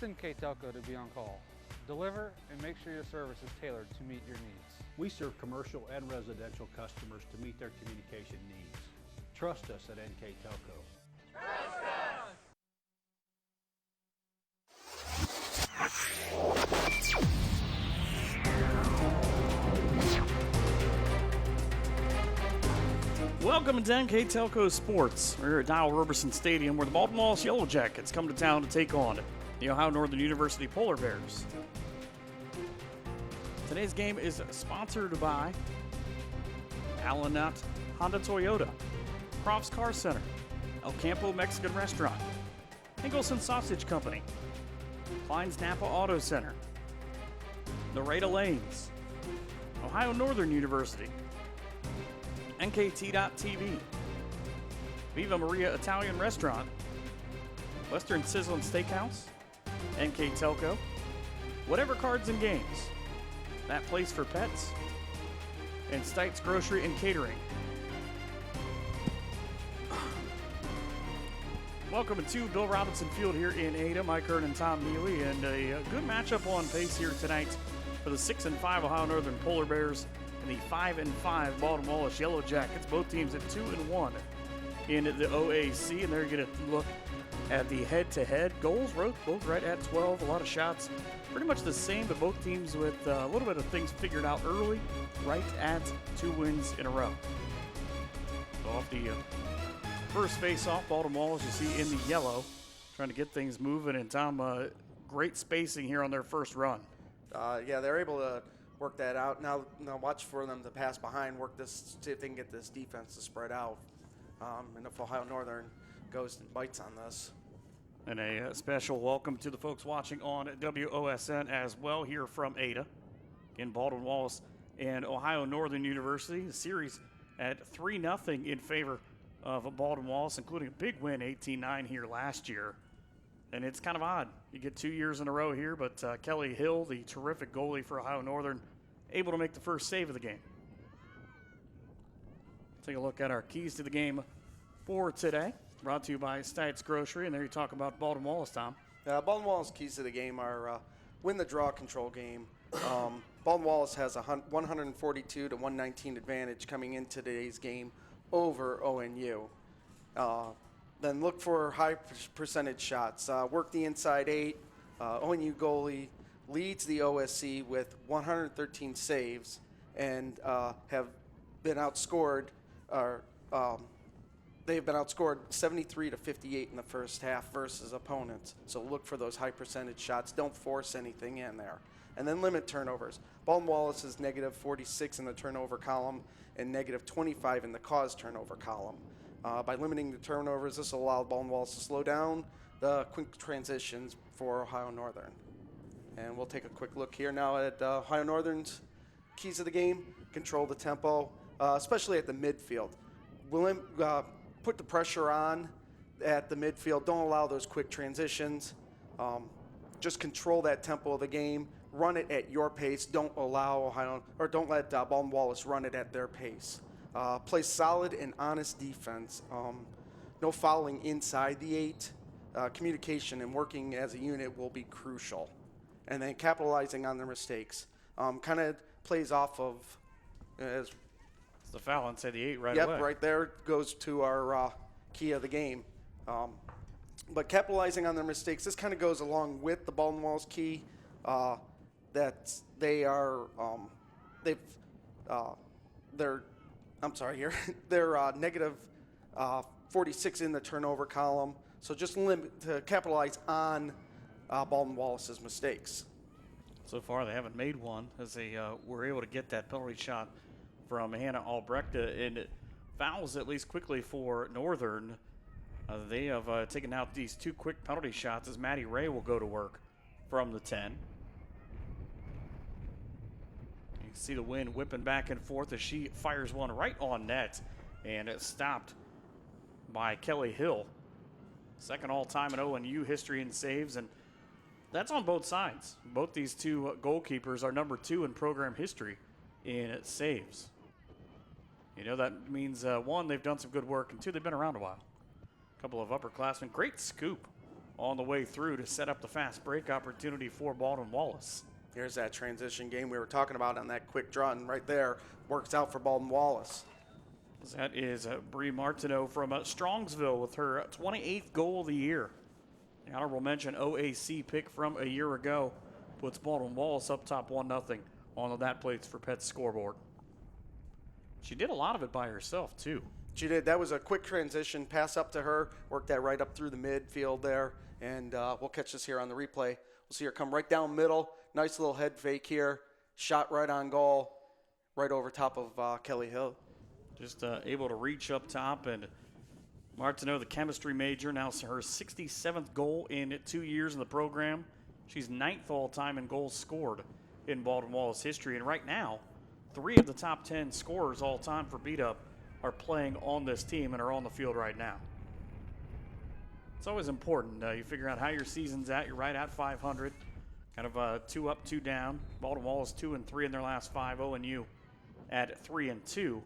NKTelco to be on call. Deliver and make sure your service is tailored to meet your needs. We serve commercial and residential customers to meet their communication needs. Trust us at NKTelco. Trust us! Welcome to NKTelco Sports. We're here at Dial Roberson Stadium where the Baldwin Wallace Yellow Jackets come to town to take on the Ohio Northern University Polar Bears. Today's game is sponsored by Alanat Honda Toyota, Crofts Car Center, El Campo Mexican Restaurant, Ingleson Sausage Company, Klein's Napa Auto Center, Nareda Lanes, Ohio Northern University, NKT.TV, Viva Maria Italian Restaurant, Western Sizzlin Steakhouse, NKTelco, Whatever Cards and Games, That Place for Pets, and Stites Grocery and Catering. Welcome to Bill Robinson Field here in Ada. Mike Hearn and Tom Neely, and a good matchup on pace here tonight for the 6-5 Ohio Northern Polar Bears and the 5-5 Baldwin Wallace Yellow Jackets. Both teams at 2-1 in the OAC, and they're going to look at the head-to-head goals. Both right at 12. A lot of shots, pretty much the same, but both teams with a little bit of things figured out early, right at 2 wins in a row. So off the first face-off, Baldwin Wallace, you see in the yellow, trying to get things moving, and Tom, great spacing here on their first run. Yeah, they're able to work that out. Now watch for them to pass behind, work this, see if they can get this defense to spread out. And if Ohio Northern goes and bites on this. And a special welcome to the folks watching on WOSN as well here from Ada. In Baldwin Wallace and Ohio Northern University. The series at 3-0 in favor of Baldwin Wallace, including a big win, 18-9 here last year. And it's kind of odd. You get 2 years in a row here, but Kelly Hill, the terrific goalie for Ohio Northern, able to make the first save of the game. Take a look at our keys to the game for today. Brought to you by Stites Grocery, and there you talk about Baldwin Wallace, Tom. Baldwin Wallace keys to the game are win the draw control game. Baldwin Wallace has a 142 to 119 advantage coming into today's game over ONU. Then look for high percentage shots. Work the inside 8. ONU goalie leads the OSC with 113 saves and have been outscored. They've been outscored 73 to 58 in the first half versus opponents. So look for those high percentage shots. Don't force anything in there. And then limit turnovers. Baldwin Wallace is negative 46 in the turnover column and negative 25 in the cause turnover column. By limiting the turnovers, this will allow Baldwin Wallace to slow down the quick transitions for Ohio Northern. And we'll take a quick look here now at Ohio Northern's keys of the game. Control the tempo, especially at the midfield. Put the pressure on at the midfield. Don't allow those quick transitions. Just control that tempo of the game. Run it at your pace. Don't let Baldwin Wallace run it at their pace. Play solid and honest defense. No fouling inside the 8. Communication and working as a unit will be crucial. And then capitalizing on their mistakes. Kind of plays off of as It's the foul inside the 8 right yep, away. right there goes to our key of the game. But capitalizing on their mistakes, this kind of goes along with the Baldwin Wallace key that they're negative 46 in the turnover column. So just limit to capitalize on Baldwin Wallace's mistakes. So far, they haven't made one as they were able to get that penalty shot from Hannah Albrecht, and it fouls at least quickly for Northern. They have taken out these 2 quick penalty shots as Maddie Ray will go to work from the 10. You can see the wind whipping back and forth as she fires one right on net, and it's stopped by Kelly Hill. Second all-time in ONU history in saves, and that's on both sides. Both these 2 goalkeepers are number 2 in program history in saves. You know, that means 1, they've done some good work, and 2, they've been around a while. A couple of upperclassmen. Great scoop on the way through to set up the fast break opportunity for Baldwin Wallace. Here's that transition game we were talking about on that quick draw, and right there works out for Baldwin Wallace. That is Bree Martineau from Strongsville with her 28th goal of the year. The honorable mention OAC pick from a year ago puts Baldwin Wallace up top 1-0 on the That Plates for Pets scoreboard. She did a lot of it by herself, too. She did. That was a quick transition pass up to her, worked that right up through the midfield there, and we'll catch this here on the replay. We'll see her come right down middle. Nice little head fake here. Shot right on goal, right over top of Kelly Hill. Just able to reach up top, and Martineau, the chemistry major, now her 67th goal in 2 years in the program. She's 9th all-time in goals scored in Baldwin Wallace history, and right now, 3 of the top 10 scorers all-time for Beat Up are playing on this team and are on the field right now. It's always important. You figure out how your season's at. You're right at 500. Kind of 2 up, 2 down. Baldwin Wallace 2-3 in their last 5. ONU at 3-2.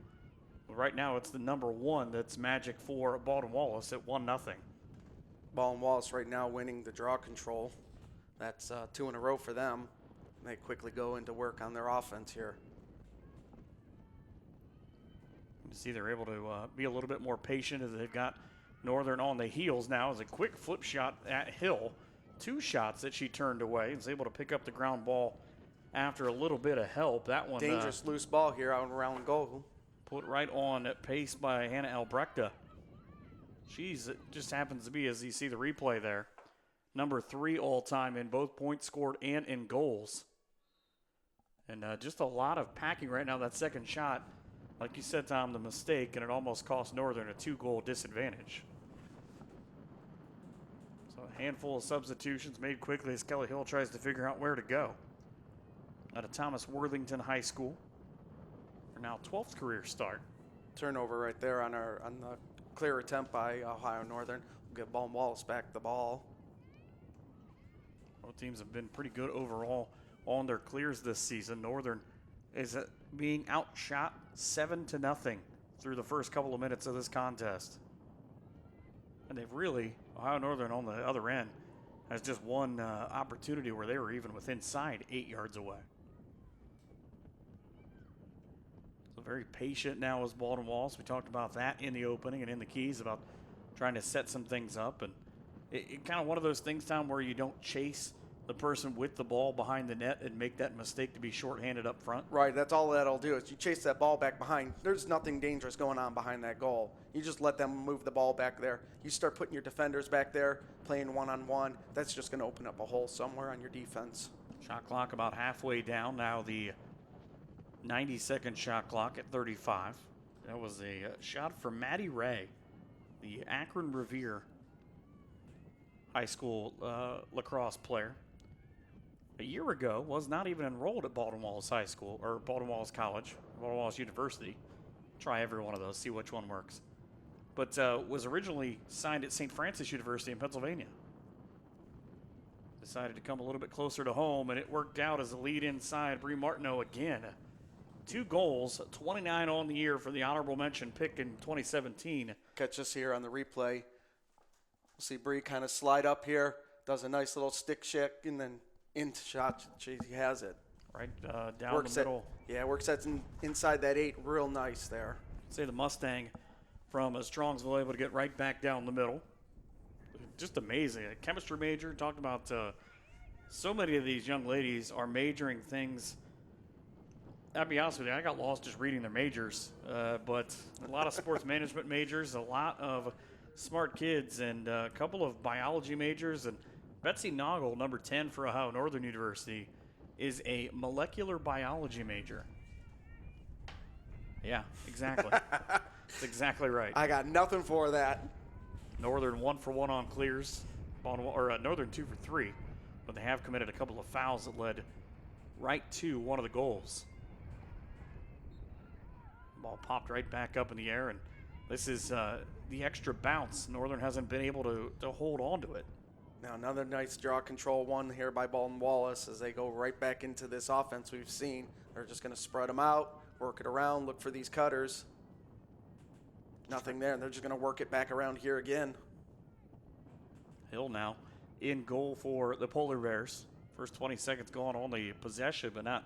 But right now, it's the number 1 that's magic for Baldwin Wallace at 1-0. Baldwin Wallace right now winning the draw control. That's 2 in a row for them. They quickly go into work on their offense here. You see they're able to be a little bit more patient as they've got Northern on the heels now. As a quick flip shot at Hill. 2 shots that she turned away. Was able to pick up the ground ball after a little bit of help. That one dangerous loose ball here out around goal. Put right on pace by Hannah Albrechter. She's just happens to be, as you see the replay there, number 3 all-time in both points scored and in goals. And just a lot of packing right now. That second shot, like you said, Tom, the mistake, and it almost cost Northern a 2-goal disadvantage. So a handful of substitutions made quickly as Kelly Hill tries to figure out where to go. Out of Thomas Worthington High School. For now 12th career start. Turnover right there on the clear attempt by Ohio Northern. We'll give Baldwin Wallace back the ball. Both teams have been pretty good overall on their clears this season. Northern is being outshot 7-0 through the first couple of minutes of this contest. And they've really, Ohio Northern on the other end, has just one opportunity where they were even within side 8 yards away. So very patient now is Baldwin Wallace. We talked about that in the opening and in the keys about trying to set some things up. And it kind of one of those things, Tom, where you don't chase the person with the ball behind the net and make that mistake to be shorthanded up front. Right, that's all that'll do is you chase that ball back behind. There's nothing dangerous going on behind that goal. You just let them move the ball back there. You start putting your defenders back there, playing one-on-one. That's just going to open up a hole somewhere on your defense. Shot clock about halfway down. Now the 90-second shot clock at 35. That was a shot from Maddie Ray, the Akron Revere High School lacrosse player. A year ago, was not even enrolled at Baldwin Wallace High School, or Baldwin Wallace College, Baldwin Wallace University. Try every one of those, see which one works. But was originally signed at St. Francis University in Pennsylvania. Decided to come a little bit closer to home, and it worked out as a lead inside. Bree Martineau again. 2 goals, 29 on the year for the honorable mention pick in 2017. Catch us here on the replay. We'll see Bree kind of slide up here, does a nice little stick shift, and then into shot. She has it. Right down works the middle. Works that inside that 8 real nice there. Say the Mustang from Strongsville able to get right back down the middle. Just amazing. A chemistry major. Talked about so many of these young ladies are majoring things. I'll be honest with you, I got lost just reading their majors. But a lot of sports management majors, a lot of smart kids, and a couple of biology majors. And Betsy Noggle, number 10 for Ohio Northern University, is a molecular biology major. Yeah, exactly. That's exactly right. I got nothing for that. Northern 1 for 1 on clears, Northern 2 for 3, but they have committed a couple of fouls that led right to one of the goals. Ball popped right back up in the air, and this is the extra bounce. Northern hasn't been able to hold on to it. Now another nice draw control one here by Baldwin Wallace as they go right back into this offense we've seen. They're just going to spread them out, work it around, look for these cutters. Nothing there. They're just going to work it back around here again. Hill now in goal for the Polar Bears. First 20 seconds going on the possession, but not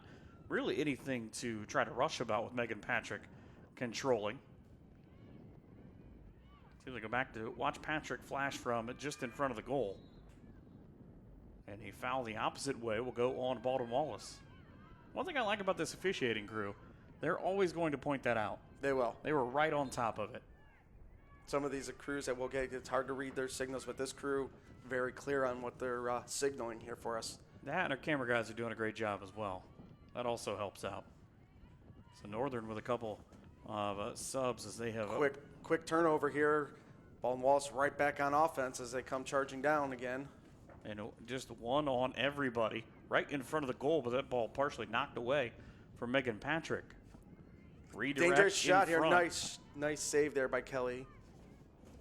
really anything to try to rush about with Megan Patrick controlling. See if they go back to watch Patrick flash from just in front of the goal. And a foul the opposite way will go on Baldwin Wallace. One thing I like about this officiating crew, they're always going to point that out. They will. They were right on top of it. Some of these crews that we'll get, it's hard to read their signals, but this crew, very clear on what they're signaling here for us. That and our camera guys are doing a great job as well. That also helps out. So Northern with a couple of subs as they have Quick turnover here. Baldwin Wallace right back on offense as they come charging down again. And just one on everybody right in front of the goal, but that ball partially knocked away from Megan Patrick. Redirect Dangerous shot here. Front. Nice save there by Kelly.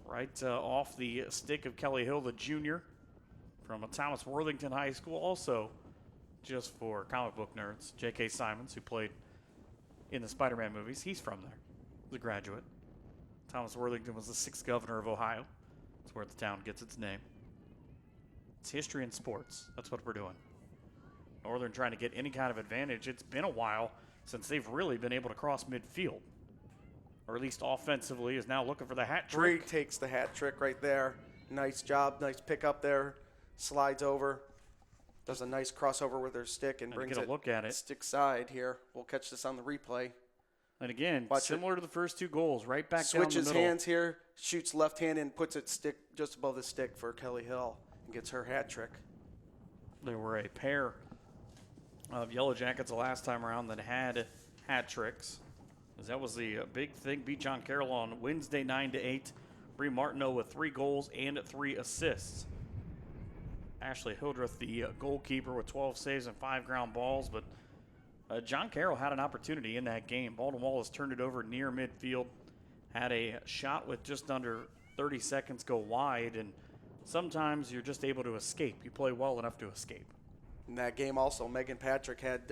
Right off the stick of Kelly Hill, the junior from Thomas Worthington High School. Also, just for comic book nerds, J.K. Simons, who played in the Spider-Man movies. He's from there. He's a graduate. Thomas Worthington was the 6th governor of Ohio. That's where the town gets its name. It's history and sports. That's what we're doing. Northern trying to get any kind of advantage. It's been a while since they've really been able to cross midfield. Or at least offensively is now looking for the hat trick. Bree takes the hat trick right there. Nice job. Nice pick up there. Slides over. Does a nice crossover with her stick and brings get a look at it. Stick side here. We'll catch this on the replay. And again, similar to the first 2 goals, right back down the middle. Switches hands here, shoots left hand and puts it stick just above the stick for Kelly Hill and gets her hat trick. There were a pair of Yellow Jackets the last time around that had hat tricks. That was the big thing. Beat John Carroll on Wednesday 9-8. Bree Martineau with 3 goals and 3 assists. Ashley Hildreth, the goalkeeper, with 12 saves and 5 ground balls, but John Carroll had an opportunity in that game. Baldwin Wallace turned it over near midfield, had a shot with just under 30 seconds go wide, and sometimes you're just able to escape. You play well enough to escape. In that game also, Megan Patrick had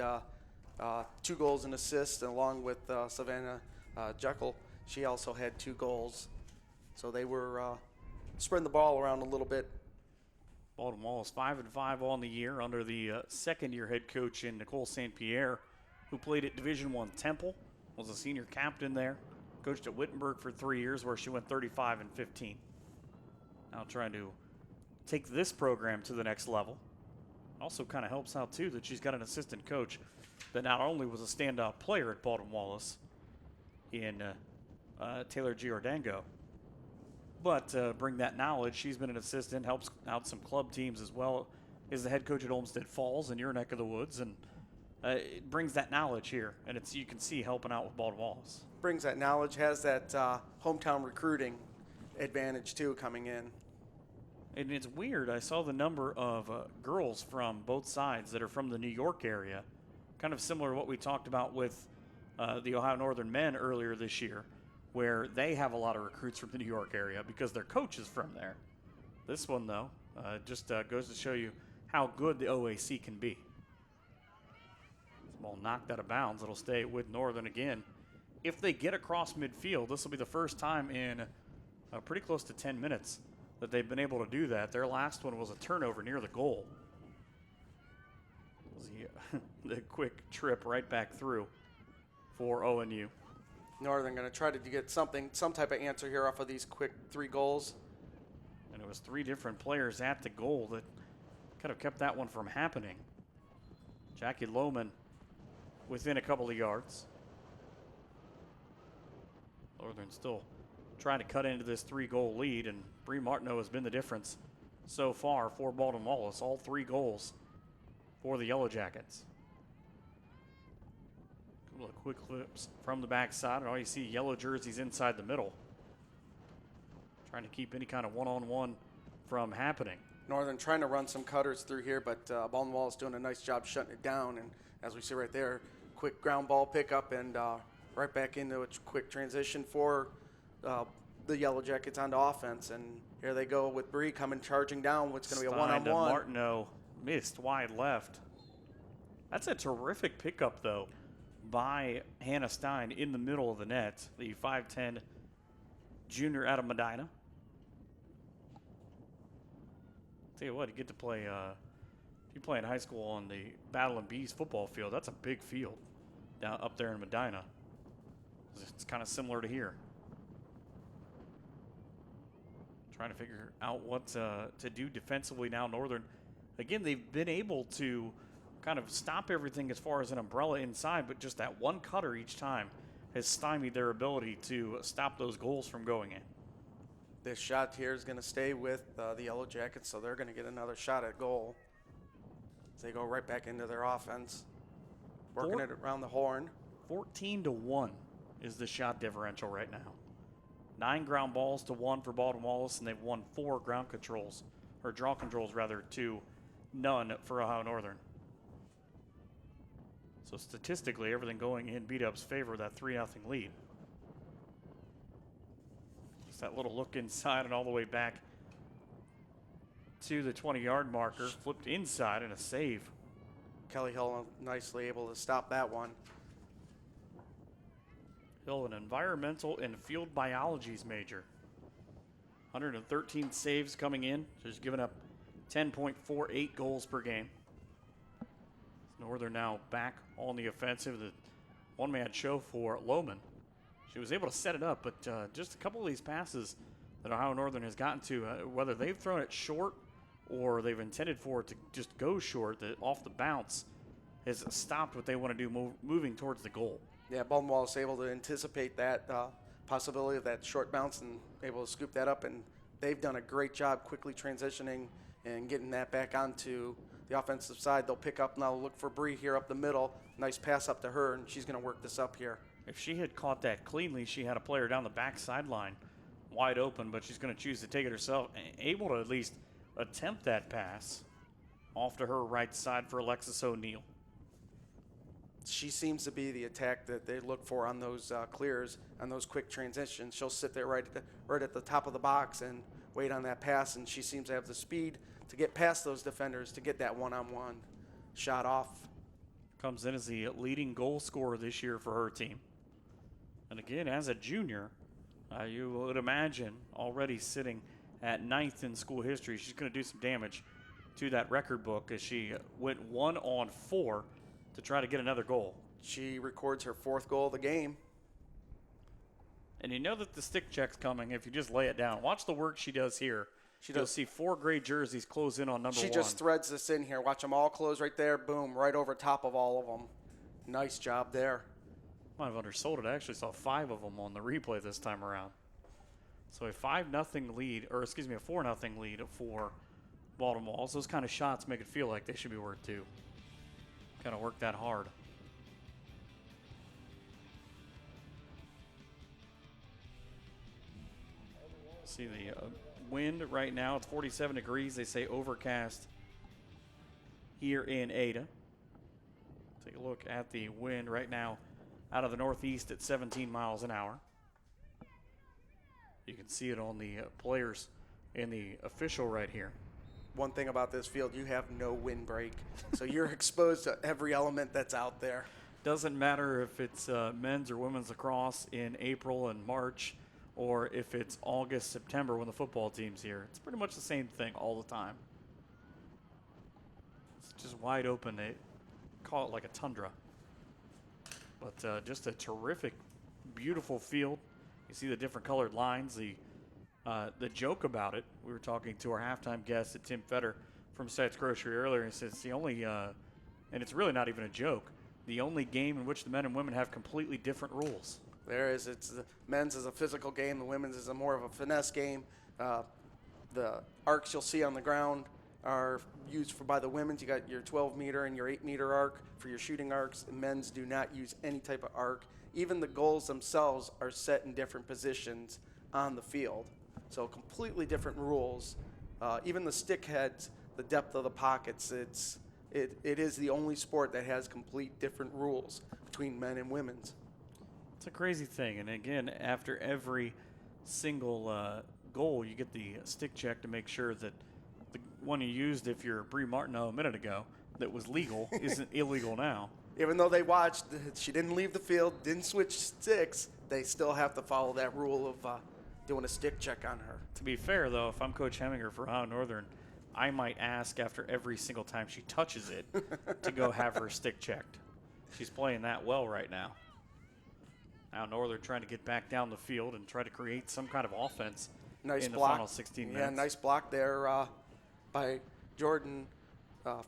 2 goals and assists, and along with Savannah Jekyll, she also had 2 goals. So they were spreading the ball around a little bit. Baldwin Wallace 5-5 on the year under the second-year head coach in Nicole St. Pierre, who played at Division I Temple, was a senior captain there, coached at Wittenberg for 3 years where she went 35-15. Now trying to take this program to the next level. Also kind of helps out, too, that she's got an assistant coach that not only was a standout player at Baldwin Wallace in Taylor Giordango, but bring that knowledge. She's been an assistant, helps out some club teams as well, is the head coach at Olmsted Falls in your neck of the woods, and it brings that knowledge here, and it's you can see helping out with Baldwin Wallace. Brings that knowledge, has that hometown recruiting advantage, too, coming in. And it's weird. I saw the number of girls from both sides that are from the New York area, kind of similar to what we talked about with the Ohio Northern men earlier this year, where they have a lot of recruits from the New York area because their coach is from there. This one, though, just goes to show you how good the OAC can be. This ball knocked out of bounds. It'll stay with Northern again. If they get across midfield, this will be the first time in pretty close to 10 minutes that they've been able to do that. Their last one was a turnover near the goal. The quick trip right back through for ONU. Northern going to try to get some type of answer here off of these quick 3 goals. And it was 3 different players at the goal that could have kept that one from happening. Jackie Lohman within a couple of yards. Northern still trying to cut into this 3-goal lead, and Bree Martineau has been the difference so far for Baldwin Wallace. All 3 goals for the Yellow Jackets. A couple of quick flips from the backside, and all you see yellow jerseys inside the middle. Trying to keep any kind of one-on-one from happening. Northern trying to run some cutters through here, but Baldwin Wallace doing a nice job shutting it down. And as we see right there, quick ground ball pickup and right back into a quick transition for the Yellow Jackets onto offense. And here they go with Bree coming charging down. What's going to be a one-on-one. Martineau missed wide left. That's a terrific pickup, though, by Hannah Stein in the middle of the net, the 5'10 junior out of Medina. Tell you what, you get to play, if you play in high school on the Battle and Bees football field, that's a big field down up there in Medina. It's kind of similar to here. Trying to figure out what to do defensively now. Northern, again, they've been able to kind of stop everything as far as an umbrella inside, but just that one cutter each time has stymied their ability to stop those goals from going in. This shot here is going to stay with the Yellow Jackets, so they're going to get another shot at goal. As they go right back into their offense, working it around the horn. 14-1 is the shot differential right now. 9 ground balls to 1 for Baldwin Wallace, and they've won 4 ground controls, or draw controls rather, to none for Ohio Northern. So statistically, everything going in Beat-Up's favor, that 3-0 lead. Just that little look inside and all the way back to the 20-yard marker, flipped inside and a save. Kelly Hill nicely able to stop that one. Hill, an environmental and field biologies major. 113 saves coming in. She's given up 10.48 goals per game. Northern now back on the offensive. The one-man show for Lohman. She was able to set it up, but just a couple of these passes that Ohio Northern has gotten to, whether they've thrown it short or they've intended for it to just go short, that off the bounce has stopped what they want to do moving towards the goal. Yeah, Baldwin Wallace able to anticipate that possibility of that short bounce and able to scoop that up, and they've done a great job quickly transitioning and getting that back onto the offensive side. They'll pick up now, look for Bree here up the middle. Nice pass up to her, and she's going to work this up here. If she had caught that cleanly, she had a player down the back sideline wide open, but she's going to choose to take it herself, able to at least attempt that pass off to her right side for Alexis O'Neill. She seems to be the attack that they look for on those clears, on those quick transitions. She'll sit there right at the top of the box and wait on that pass, and she seems to have the speed to get past those defenders to get that one-on-one shot off. Comes in as the leading goal scorer this year for her team. And again, as a junior, you would imagine already sitting at 9th in school history, she's going to do some damage to that record book as she went 1 on 4 to try to get another goal. She records her 4th goal of the game. And you know that the stick check's coming if you just lay it down. Watch the work she does here. You'll see 4 gray jerseys close in on number 1. She just threads this in here. Watch them all close right there. Boom, right over top of all of them. Nice job there. Might have undersold it. I actually saw 5 of them on the replay this time around. So a 5-0 lead, or excuse me, a 4-0 lead for Baltimore Walls. Those kind of shots make it feel like they should be worth 2. Kind of work that hard. See the wind right now. It's 47 degrees. They say overcast here in Ada. Take a look at the wind right now out of the northeast at 17 miles an hour. You can see it on the players in the official right here. One thing about this field, you have no windbreak, so you're exposed to every element that's out there. Doesn't matter if it's men's or women's lacrosse in April and March, or if it's August, September when the football team's here. It's pretty much the same thing all the time. It's just wide open. They call it like a tundra. But just a terrific, beautiful field. You see the different colored lines. The joke about it, we were talking to our halftime guest at Tim Fetter from Sites Grocery earlier, and he says it's the only, and it's really not even a joke, the only game in which the men and women have completely different rules. There is. It's the men's is a physical game. The women's is a more of a finesse game. The arcs you'll see on the ground are used by the women's. You got your 12-meter and your 8-meter arc for your shooting arcs. The men's do not use any type of arc. Even the goals themselves are set in different positions on the field. So completely different rules. Even the stick heads, the depth of the pockets, it is the only sport that has complete different rules between men and women's. It's a crazy thing. And again, after every single goal, you get the stick check to make sure that the one you used, if you're Brie Martineau a minute ago, that was legal, isn't illegal now. Even though they watched, she didn't leave the field, didn't switch sticks, they still have to follow that rule of doing a stick check on her. To be fair, though, if I'm Coach Heminger for Ohio Northern, I might ask after every single time she touches it to go have her stick checked. She's playing that well right now. Now Northern trying to get back down the field and try to create some kind of offense Nice in the block. final 16 minutes. Yeah, nice block there by Jordan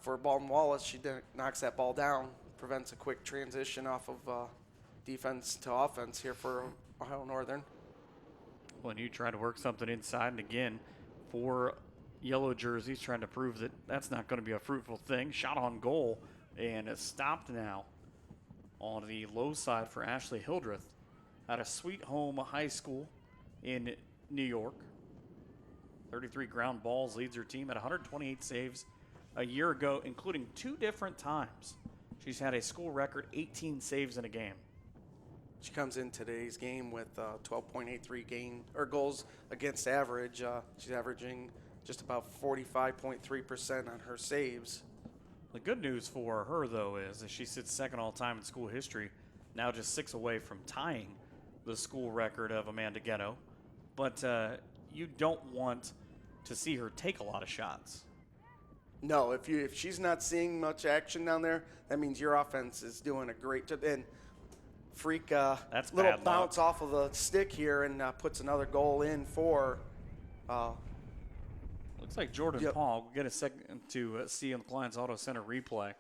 for Baldwin Wallace. She knocks that ball down, prevents a quick transition off of defense to offense here for Ohio Northern. When you try to work something inside, and again, for yellow jerseys, trying to prove that that's not going to be a fruitful thing. Shot on goal, and it's stopped now on the low side for Ashley Hildreth at a Sweet Home High School in New York. 33 ground balls, leads her team at 128 saves a year ago, including 2 different times. She's had a school record 18 saves in a game. She comes in today's game with 12.83 goals against average. She's averaging just about 45.3% on her saves. The good news for her, though, is that she sits second all-time in school history, now just 6 away from tying the school record of Amanda Ghetto. But you don't want to see her take a lot of shots. No, if she's not seeing much action down there, that means your offense is doing a great job. And Freak That's little bad bounce luck. off of the stick here and puts another goal in for Looks like Jordan Paul. We'll get a second to see on the Clients Auto Center replay.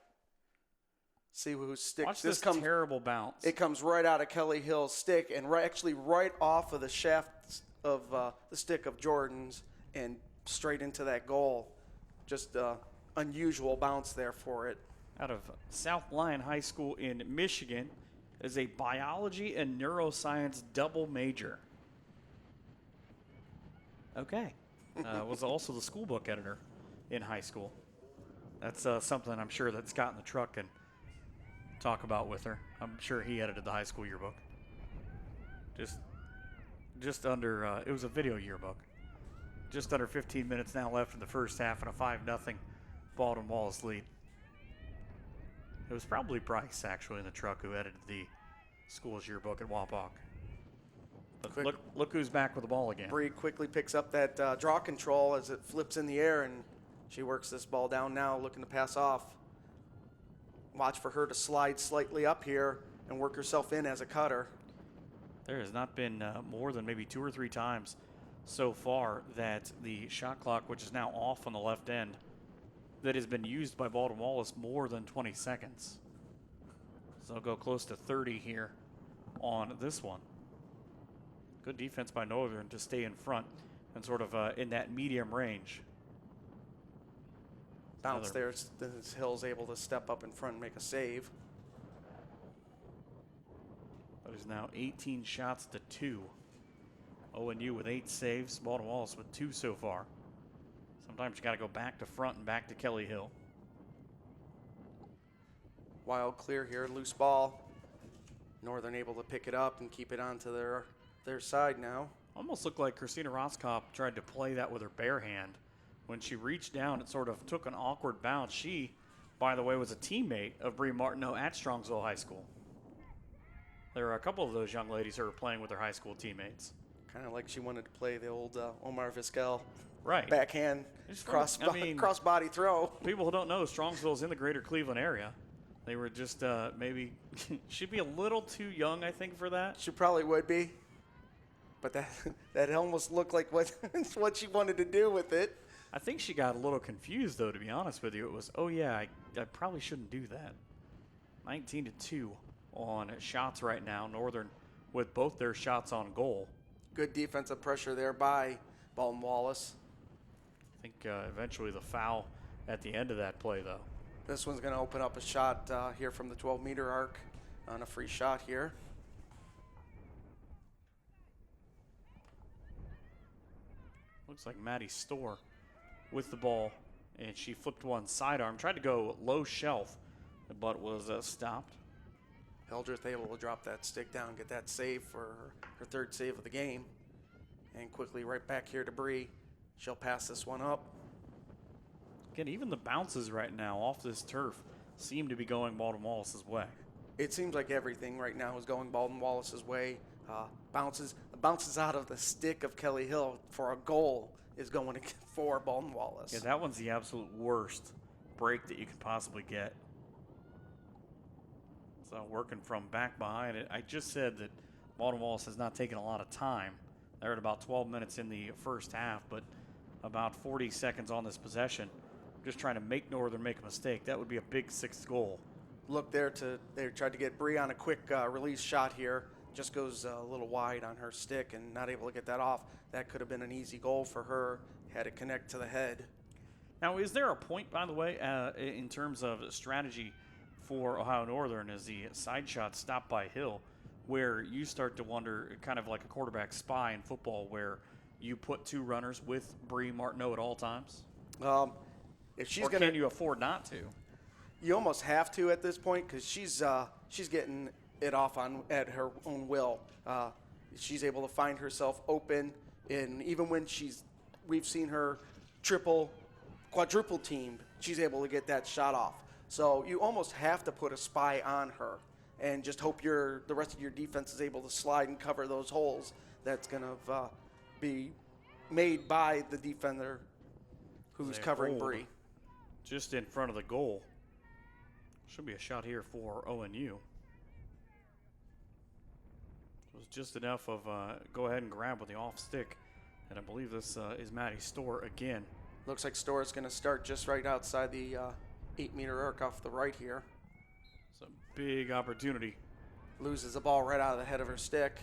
see whose stick Watch this this comes. terrible bounce. It comes right out of Kelly Hill's stick and right off of the shaft of the stick of Jordan's and straight into that goal. Just unusual bounce there for it. Out of South Lyon High School in Michigan, is a biology and neuroscience double major. Okay. Was also the school book editor in high school. That's something I'm sure that Scott in the truck can talk about with her. I'm sure he edited the high school yearbook. Just under, it was a video yearbook. Just under 15 minutes now left in the first half and a 5-0 Baldwin Wallace lead. It was probably Bryce, actually, in the truck who edited the school's yearbook at Wapak. But look who's back with the ball again. Bree quickly picks up that draw control as it flips in the air, and she works this ball down now, looking to pass off. Watch for her to slide slightly up here and work herself in as a cutter. There has not been more than maybe 2 or 3 times so far that the shot clock, which is now off on the left end, that has been used by Baldwin Wallace more than 20 seconds. So they'll go close to 30 here on this one. Good defense by Northern to stay in front and sort of in that medium range. Bounce there as Hill's able to step up in front and make a save. That is now 18 shots to 2. ONU with 8 saves, Baldwin Wallace with 2 so far. Sometimes you got to go back to front and back to Kelly Hill. Wild clear here, loose ball. Northern able to pick it up and keep it onto their side now. Almost looked like Christina Roskop tried to play that with her bare hand. When she reached down, it sort of took an awkward bounce. She, by the way, was a teammate of Bree Martineau at Strongsville High School. There are a couple of those young ladies who are playing with their high school teammates. Kind of like she wanted to play the old Omar Vizquel Right. backhand cross body throw. People who don't know, Strongsville is in the greater Cleveland area. They were just maybe, she'd be a little too young, I think, for that. She probably would be. But that almost looked like what she wanted to do with it. I think she got a little confused, though, to be honest with you. It was, oh, yeah, I probably shouldn't do that. 19-2 on shots right now. Northern with both their shots on goal. Good defensive pressure there by Baldwin Wallace. I think eventually the foul at the end of that play, though. This one's going to open up a shot here from the 12-meter arc on a free shot here. Looks like Maddie Storr with the ball, and she flipped one sidearm. Tried to go low shelf, but was stopped. Hildreth able to drop that stick down, get that save for her third save of the game. And quickly right back here to Bree. She'll pass this one up. Again, even the bounces right now off this turf seem to be going Baldwin Wallace's way. It seems like everything right now is going Baldwin Wallace's way. bounces out of the stick of Kelly Hill for a goal is going for Baldwin Wallace. Yeah, that one's the absolute worst break that you could possibly get. So working from back behind it, I just said that Baldwin Wallace has not taken a lot of time. They're at about 12 minutes in the first half, but about 40 seconds on this possession. Just trying to make Northern make a mistake. That would be a big sixth goal. Look there they tried to get Bree on a quick release shot here. Just goes a little wide on her stick and not able to get that off. That could have been an easy goal for her. Had it connect to the head. Now, is there a point, by the way, in terms of strategy for Ohio Northern as the side shot stopped by Hill, where you start to wonder, kind of like a quarterback spy in football, where you put two runners with Bree Martineau at all times? If she's can you afford not to? You almost have to at this point because she's getting it off at her own will. She's able to find herself open, and even when we've seen her quadruple teamed, she's able to get that shot off. So you almost have to put a spy on her and just hope the rest of your defense is able to slide and cover those holes that's going to be made by the defender who's covering Bree. Just in front of the goal. Should be a shot here for ONU. It was just enough of go ahead and grab with the off stick. And I believe this is Maddie Storr again. Looks like Storr is going to start just right outside the 8-meter arc off the right here. It's a big opportunity. Loses the ball right out of the head of her stick.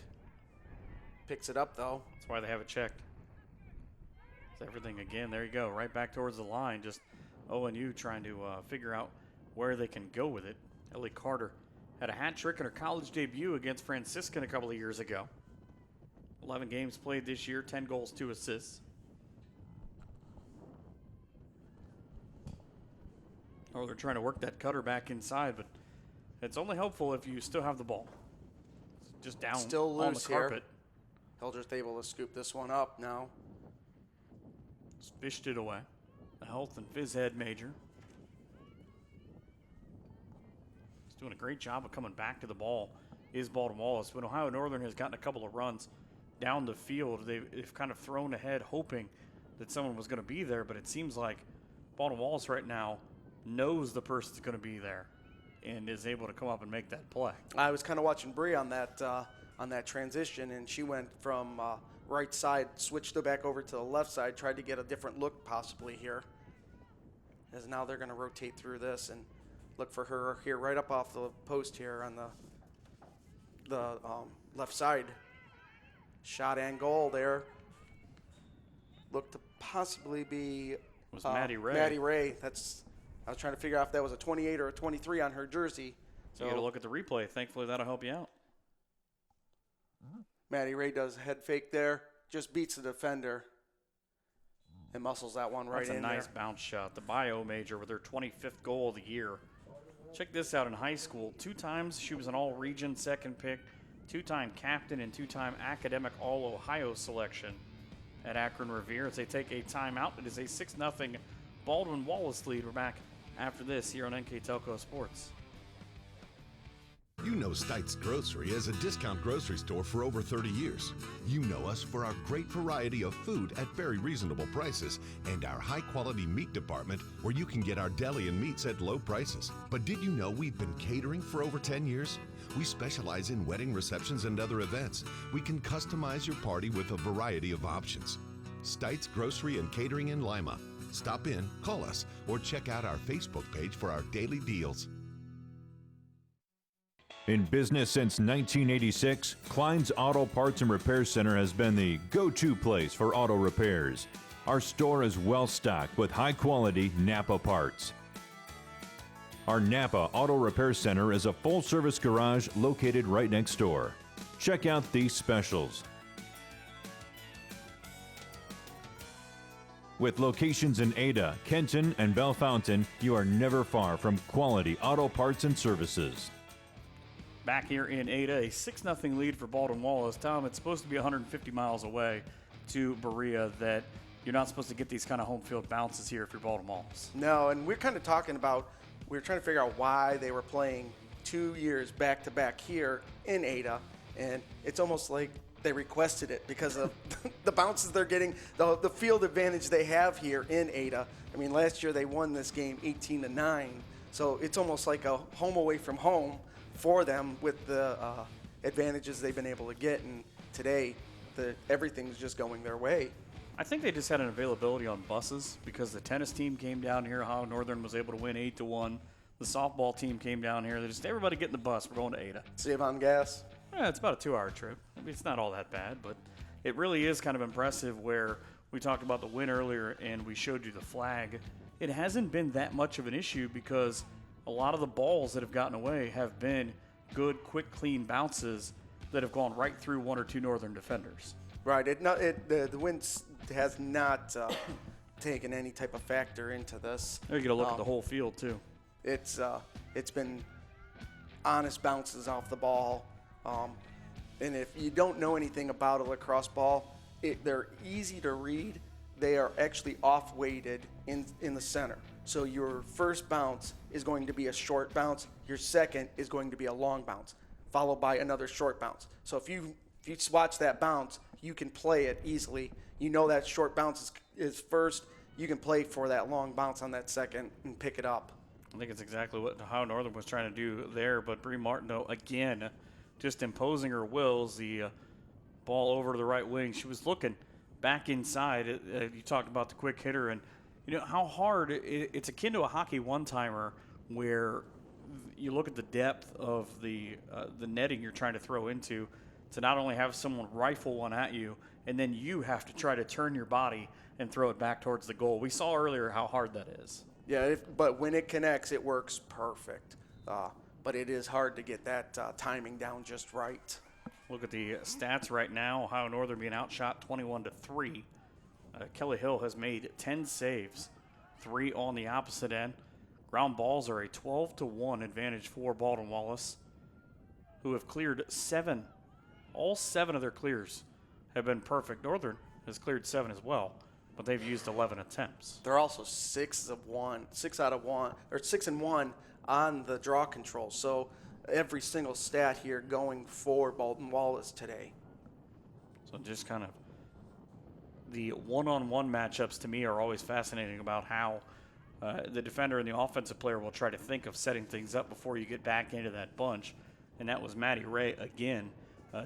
Picks it up, though. That's why they have it checked. It's everything again. There you go. Right back towards the line. Just ONU trying to figure out where they can go with it. Ellie Carter had a hat trick in her college debut against Franciscan a couple of years ago. 11 games played this year, 10 goals, 2 assists. Oh, they're trying to work that cutter back inside, but it's only helpful if you still have the ball. It's just down still on loose the carpet. Hildreth able to scoop this one up now. Just fished it away. The health and phys ed major. He's doing a great job of coming back to the ball, is Baldwin Wallace. When Ohio Northern has gotten a couple of runs down the field, they've kind of thrown ahead hoping that someone was going to be there, but it seems like Baldwin Wallace right now knows the person's going to be there and is able to come up and make that play. I was kind of watching Bree on that transition, and she went from right side, switched it back over to the left side, tried to get a different look possibly here. As now they're going to rotate through this and look for her here right up off the post here on the left side. Shot and goal there. Looked to possibly be was Maddie Ray. Maddie Ray. I was trying to figure out if that was a 28 or a 23 on her jersey. So you got to look at the replay. Thankfully, that'll help you out. Maddie Ray does a head fake there. Just beats the defender and muscles that one right in there. That's a nice bounce shot. The bio major with her 25th goal of the year. Check this out in high school. 2 times she was an all-region second pick, 2-time captain, and 2-time academic all-Ohio selection at Akron Revere. As they take a timeout, it is a 6-0 Baldwin Wallace lead. We're back after this here on NKTelco Sports. You know Stites Grocery as a discount grocery store for over 30 years. You know us for our great variety of food at very reasonable prices and our high-quality meat department where you can get our deli and meats at low prices. But did you know we've been catering for over 10 years? We specialize in wedding receptions and other events. We can customize your party with a variety of options. Stites Grocery and Catering in Lima. Stop in, call us, or check out our Facebook page for our daily deals. In business since 1986, Klein's Auto Parts and Repair Center has been the go-to place for auto repairs. Our store is well stocked with high-quality Napa parts. Our Napa Auto Repair Center is a full-service garage located right next door. Check out these specials. With locations in Ada, Kenton, and Bellefontaine, you are never far from quality auto parts and services. Back here in Ada, a 6-0 lead for Baldwin Wallace. Tom, it's supposed to be 150 miles away to Berea, that you're not supposed to get these kind of home field bounces here if you're Baldwin Wallace. No, and we're kind of talking about, we were trying to figure out why they were playing 2 years back-to-back here in Ada, And it's almost like they requested it because of the bounces they're getting, the field advantage they have here in Ada. I mean, last year they won this game 18-9. So it's almost like a home away from home for them with the advantages they've been able to get. And today, everything's just going their way. I think they just had an availability on buses because the tennis team came down here. Ohio Northern was able to win 8-1. The softball team came down here. They just, everybody get in the bus. We're going to Ada. Save on gas. Yeah, it's about a 2-hour trip. I mean, it's not all that bad, but it really is kind of impressive where we talked about the win earlier and we showed you the flag. It hasn't been that much of an issue because a lot of the balls that have gotten away have been good, quick, clean bounces that have gone right through one or two Northern defenders. Right. The wind has not taken any type of factor into this. There you get a look at the whole field, too. It's been honest bounces off the ball. And if you don't know anything about a lacrosse ball, they're easy to read. They are actually off-weighted in the center. So your first bounce is going to be a short bounce. Your second is going to be a long bounce, followed by another short bounce. So if you watch that bounce, you can play it easily. You know that short bounce is first. You can play for that long bounce on that second and pick it up. I think it's exactly what Ohio Northern was trying to do there, but Bree Martineau, again, just imposing her wills, the ball over to the right wing. She was looking back inside. You talked about the quick hitter, and you know how hard it's akin to a hockey one-timer where you look at the depth of the netting you're trying to throw into to not only have someone rifle one at you, and then you have to try to turn your body and throw it back towards the goal. We saw earlier how hard that is. Yeah, but when it connects, it works perfect. But it is hard to get that timing down just right. Look at the stats right now. Ohio Northern being outshot 21-3. Kelly Hill has made 10 saves, 3 on the opposite end. Ground balls are a 12-1 advantage for Baldwin Wallace, who have cleared 7. All 7 of their clears have been perfect. Northern has cleared 7 as well, but they've used 11 attempts. They're also 6 and 1 on the draw control. So every single stat here going for Baldwin Wallace today. So just kind of the one-on-one matchups to me are always fascinating about how the defender and the offensive player will try to think of setting things up before you get back into that bunch. And that was Maddie Ray again,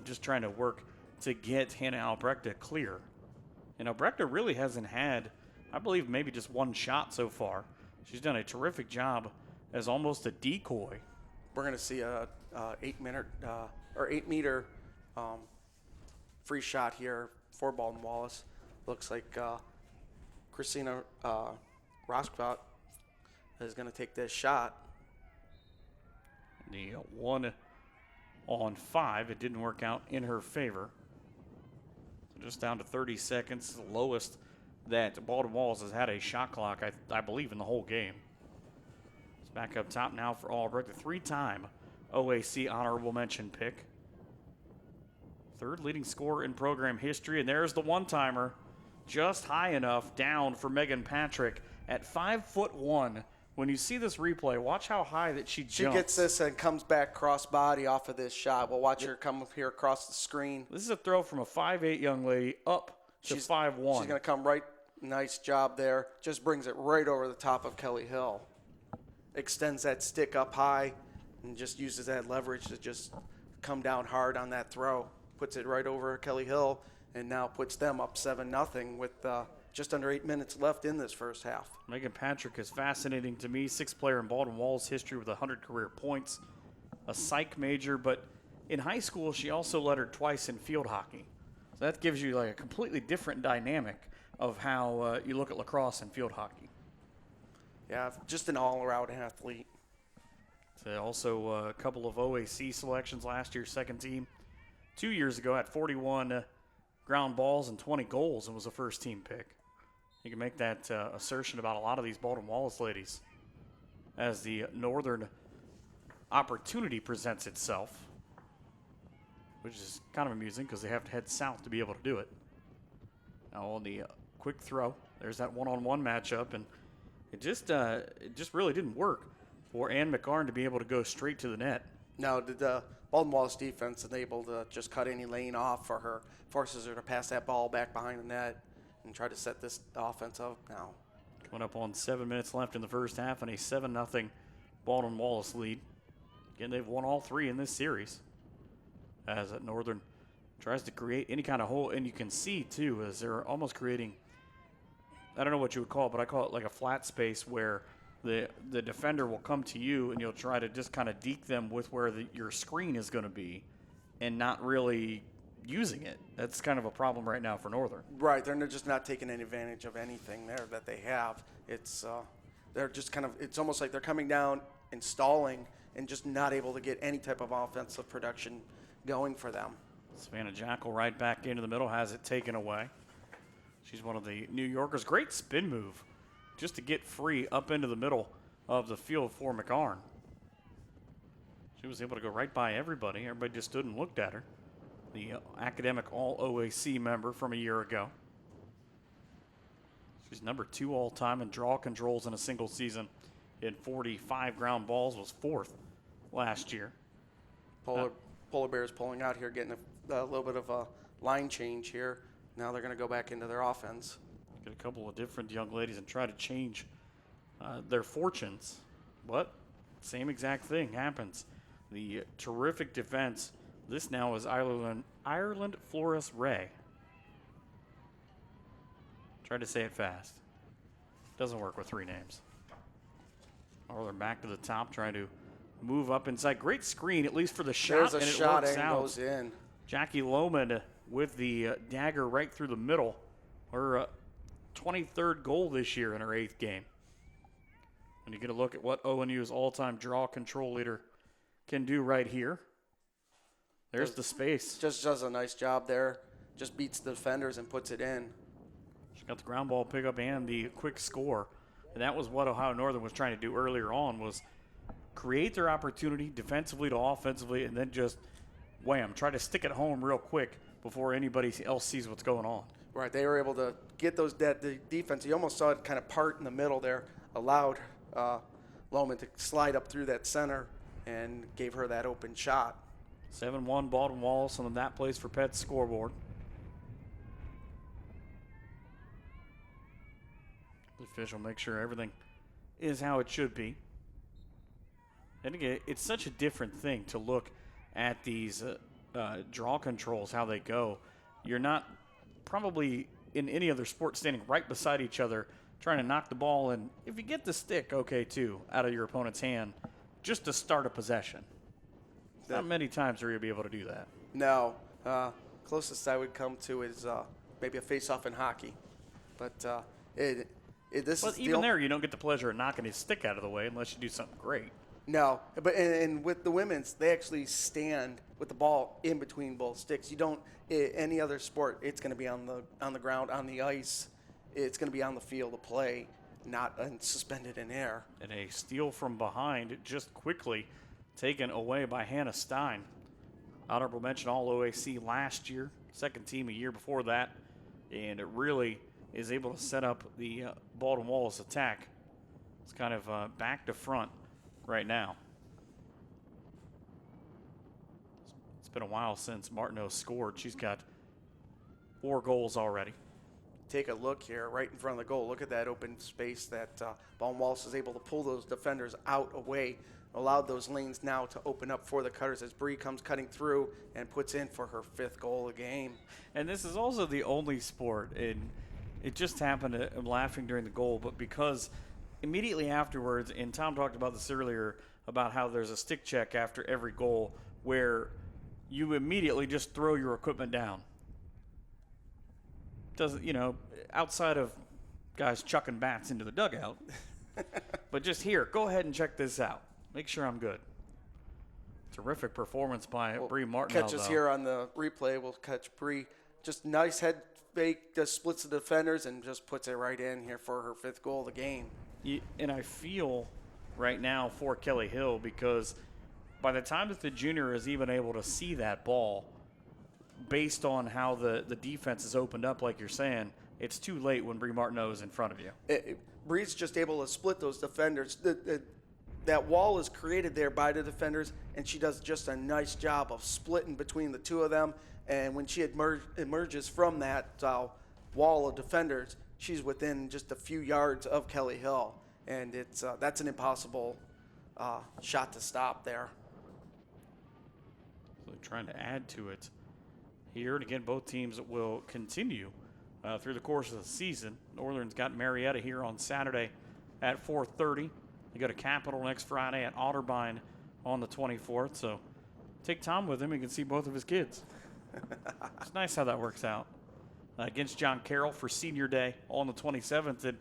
just trying to work to get Hannah Albrecht clear. And Albrecht really hasn't had, I believe, maybe just one shot so far. She's done a terrific job as almost a decoy. We're going to see a 8 meter free shot here for Baldwin Wallace. Looks like Christina Roskvat is going to take this shot. The 1-on-5, it didn't work out in her favor. So just down to 30 seconds, the lowest that Baldwin Wallace has had a shot clock, I believe, in the whole game. It's back up top now for Albrecht, the 3-time OAC honorable mention pick. 3rd leading scorer in program history, and there's the one-timer, just high enough down for Megan Patrick at 5'1". When you see this replay, watch how high that she jumps. She gets this and comes back cross-body off of this shot. We'll watch her come up here across the screen. This is a throw from a 5'8" young lady up to 5'1". She's going to come right. Nice job there. Just brings it right over the top of Kelly Hill. Extends that stick up high and just uses that leverage to just come down hard on that throw. Puts it right over Kelly Hill and now puts them up 7-0 with just under 8 minutes left in this first half. Megan Patrick is fascinating to me. 6th player in Baldwin Wallace history with 100 career points. A psych major, but in high school she also lettered twice in field hockey. So that gives you like a completely different dynamic of how you look at lacrosse and field hockey. Yeah, just an all-around athlete. So also a couple of OAC selections last year, 2nd team. 2 years ago had 41 ground balls and 20 goals and was a first-team pick. You can make that assertion about a lot of these Baldwin Wallace ladies as the Northern opportunity presents itself, which is kind of amusing because they have to head south to be able to do it. Now on the quick throw, there's that one-on-one matchup, and it just really didn't work for Ann McGarn to be able to go straight to the net. No, the Baldwin Wallace defense is able to just cut any lane off for her, forces her to pass that ball back behind the net and try to set this offense up now. Coming up on 7 minutes left in the first half and a 7-0 Baldwin Wallace lead. Again, they've won all three in this series as Northern tries to create any kind of hole. And you can see, too, as they're almost creating, I don't know what you would call it, but I call it like a flat space where the defender will come to you and you'll try to just kind of deke them with where your screen is going to be and not really using it. That's kind of a problem right now for Northern. Right, they're just not taking any advantage of anything there that they have. It's they're just kind of, it's almost like they're coming down and stalling and just not able to get any type of offensive production going for them. Savannah Jackal right back into the middle, has it taken away. She's one of the New Yorkers. Great spin move just to get free up into the middle of the field for McCarn. She was able to go right by everybody. Everybody just stood and looked at her. The academic All-OAC member from a year ago. She's number 2 all-time in draw controls in a single season. In 45 ground balls, was 4th last year. Polar Bears pulling out here, getting a little bit of a line change here. Now they're going to go back into their offense. Get a couple of different young ladies and try to change their fortunes. But same exact thing happens. The terrific defense. This now is Ireland Flores Ray. Try to say it fast. Doesn't work with 3 names. Northern back to the top, trying to move up inside. Great screen, at least for the shot. There's a and it shot works and out. goes in. Jackie Lohman with the dagger right through the middle. Her 23rd goal this year in her 8th game. When you get a look at what ONU's all-time draw control leader can do right here. There's the space. Just does a nice job there. Just beats the defenders and puts it in. She got the ground ball pickup and the quick score. And that was what Ohio Northern was trying to do earlier on, was create their opportunity defensively to offensively and then just wham, try to stick it home real quick before anybody else sees what's going on. Right, they were able to get the defense. You almost saw it kind of part in the middle there, allowed Lohman to slide up through that center and gave her that open shot. 7-1 Baldwin Wallace on that plays for Pet's scoreboard. The official makes sure everything is how it should be. And again, it's such a different thing to look at these draw controls, how they go. You're not probably in any other sport standing right beside each other trying to knock the ball, and if you get the stick, okay, too, out of your opponent's hand, just to start a possession. Not many times are you be able to do that. No. Closest I would come to is maybe a face-off in hockey. But But even there, you don't get the pleasure of knocking his stick out of the way unless you do something great. No, but and with the women's, they actually stand with the ball in between both sticks. You don't any other sport. It's going to be on the ground, on the ice. It's going to be on the field of play, not suspended in air. And a steal from behind, just quickly taken away by Hannah Stein. Honorable mention All-OAC last year, second team a year before that, and it really is able to set up the Baldwin Wallace attack. It's kind of back to front right now. It's been a while since Martineau scored. She's got 4 goals already. Take a look here, right in front of the goal. Look at that open space that Baldwin Wallace is able to pull those defenders out away, allowed those lanes now to open up for the Cutters as Bree comes cutting through and puts in for her 5th goal of the game. And this is also the only sport, and it just happened, I'm laughing during the goal, but because immediately afterwards, and Tom talked about this earlier, about how there's a stick check after every goal where you immediately just throw your equipment down. Doesn't, outside of guys chucking bats into the dugout, but just here, go ahead and check this out. Make sure I'm good. Terrific performance by Bree Martinell. Catch us here on the replay. We'll catch Bree. Just nice head fake, just splits the defenders and just puts it right in here for her 5th goal of the game. And I feel right now for Kelly Hill, because by the time that the junior is even able to see that ball, based on how the defense is opened up, like you're saying, it's too late when Bree Martineau is in front of you. Bree's just able to split those defenders. that wall is created there by the defenders, and she does just a nice job of splitting between the two of them. And when she emerges from that wall of defenders, she's within just a few yards of Kelly Hill, and that's an impossible shot to stop there. So trying to add to it here, and again, both teams will continue through the course of the season. Northern's got Marietta here on Saturday at 4:30. They go to Capital next Friday at Otterbein on the 24th. So take Tom with him. He can see both of his kids. It's nice how that works out. Against John Carroll for Senior Day on the 27th. And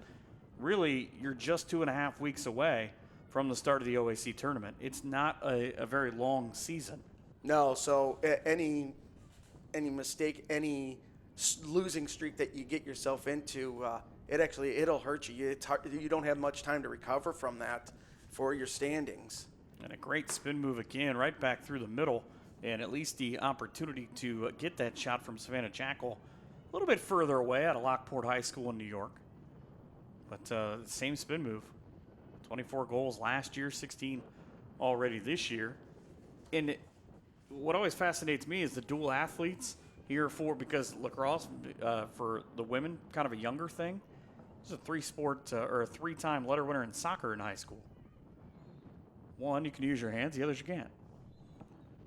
really, you're just 2.5 weeks away from the start of the OAC tournament. It's not a very long season. No, so any mistake, any losing streak that you get yourself into, it'll hurt you. You don't have much time to recover from that for your standings. And a great spin move again, right back through the middle, and at least the opportunity to get that shot from Savannah Jackal a little bit further away out of Lockport High School in New York. But same spin move. 24 goals last year, 16 already this year. And what always fascinates me is the dual athletes here because lacrosse for the women, kind of a younger thing. This is a three-time letter winner in soccer in high school. One, you can use your hands. The others you can't.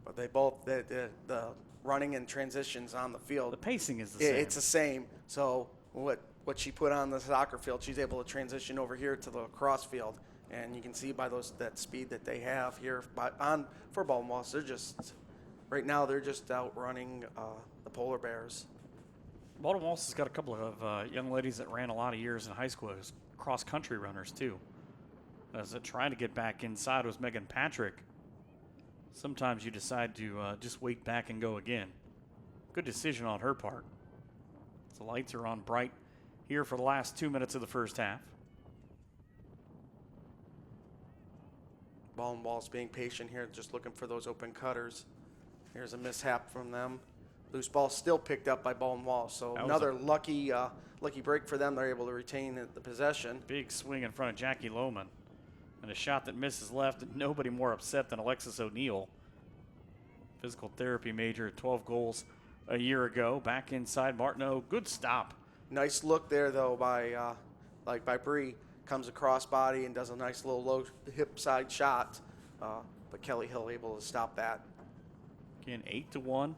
But they both, the running and transitions on the field. The pacing is the same. It's the same. So what she put on the soccer field, she's able to transition over here to the lacrosse field. And you can see by that speed that they have here for Baldwin Wallace, right now they're just outrunning the Polar Bears. Baldwin Wallace has got a couple of young ladies that ran a lot of years in high school as cross-country runners, too. As they're trying to get back inside was Megan Patrick. Sometimes you decide to just wait back and go again. Good decision on her part. The lights are on bright here for the last 2 minutes of the first half. Baldwin Wallace being patient here, just looking for those open cutters. Here's a mishap from them. Loose ball still picked up by Baldwin Wallace. So another lucky break for them. They're able to retain the possession. Big swing in front of Jackie Lohman. And a shot that misses left, and nobody more upset than Alexis O'Neill. Physical therapy major, 12 goals a year ago. Back inside Martineau, good stop. Nice look there though by Bree. Comes across body and does a nice little low hip side shot. But Kelly Hill able to stop that. Again, 8-1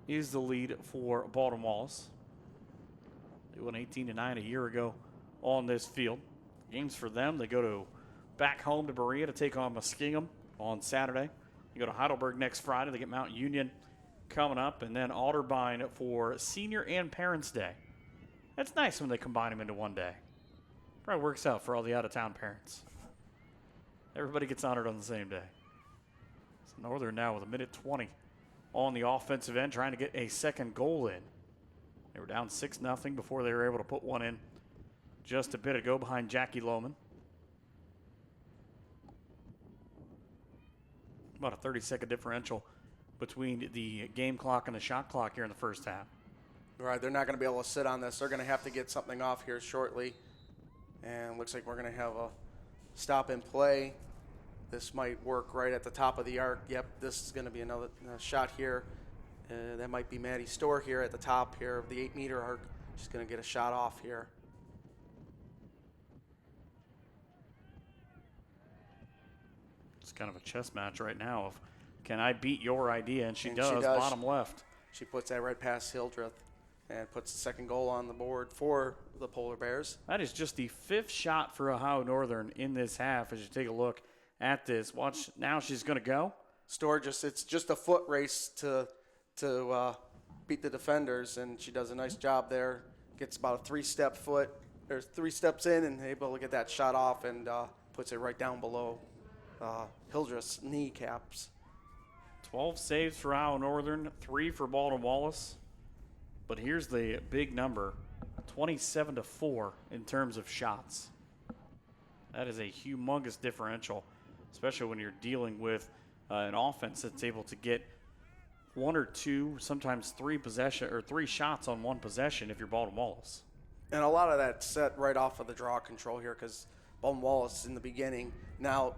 is the lead for Baldwin Wallace. They won 18-9 a year ago on this field. Games for them, they go back home to Berea to take on Muskingum on Saturday. They go to Heidelberg next Friday. They get Mount Union coming up, and then Otterbein for Senior and Parents' Day. That's nice when they combine them into one day. Probably works out for all the out-of-town parents. Everybody gets honored on the same day. So Northern now with a minute 20 on the offensive end, trying to get a second goal in. They were down 6-0 before they were able to put one in just a bit ago behind Jackie Lohman. About a 30-second differential between the game clock and the shot clock here in the first half. Right, they're not going to be able to sit on this. They're going to have to get something off here shortly. And looks like we're going to have a stop and play. This might work right at the top of the arc. Yep, this is going to be another shot here. That might be Maddie Storr here at the top here of the 8-meter arc. She's going to get a shot off here. It's kind of a chess match right now of can I beat your idea? And she does, bottom left. She puts that right past Hildreth and puts the second goal on the board for the Polar Bears. That is just the 5th shot for Ohio Northern in this half as you take a look at this. Watch, now she's going to go. Storr it's just a foot race to beat the defenders, and she does a nice job there. Gets about a 3-step foot. There's 3 steps in and able to get that shot off and puts it right down below Hildreth's kneecaps. 12 saves for Ohio Northern, 3 for Baldwin Wallace. But here's the big number, 27-4 in terms of shots. That is a humongous differential, especially when you're dealing with an offense that's able to get 1 or 2, sometimes 3 shots on 1 possession if you're Baldwin Wallace. And a lot of that set right off of the draw control here because Baldwin Wallace in the beginning. Now,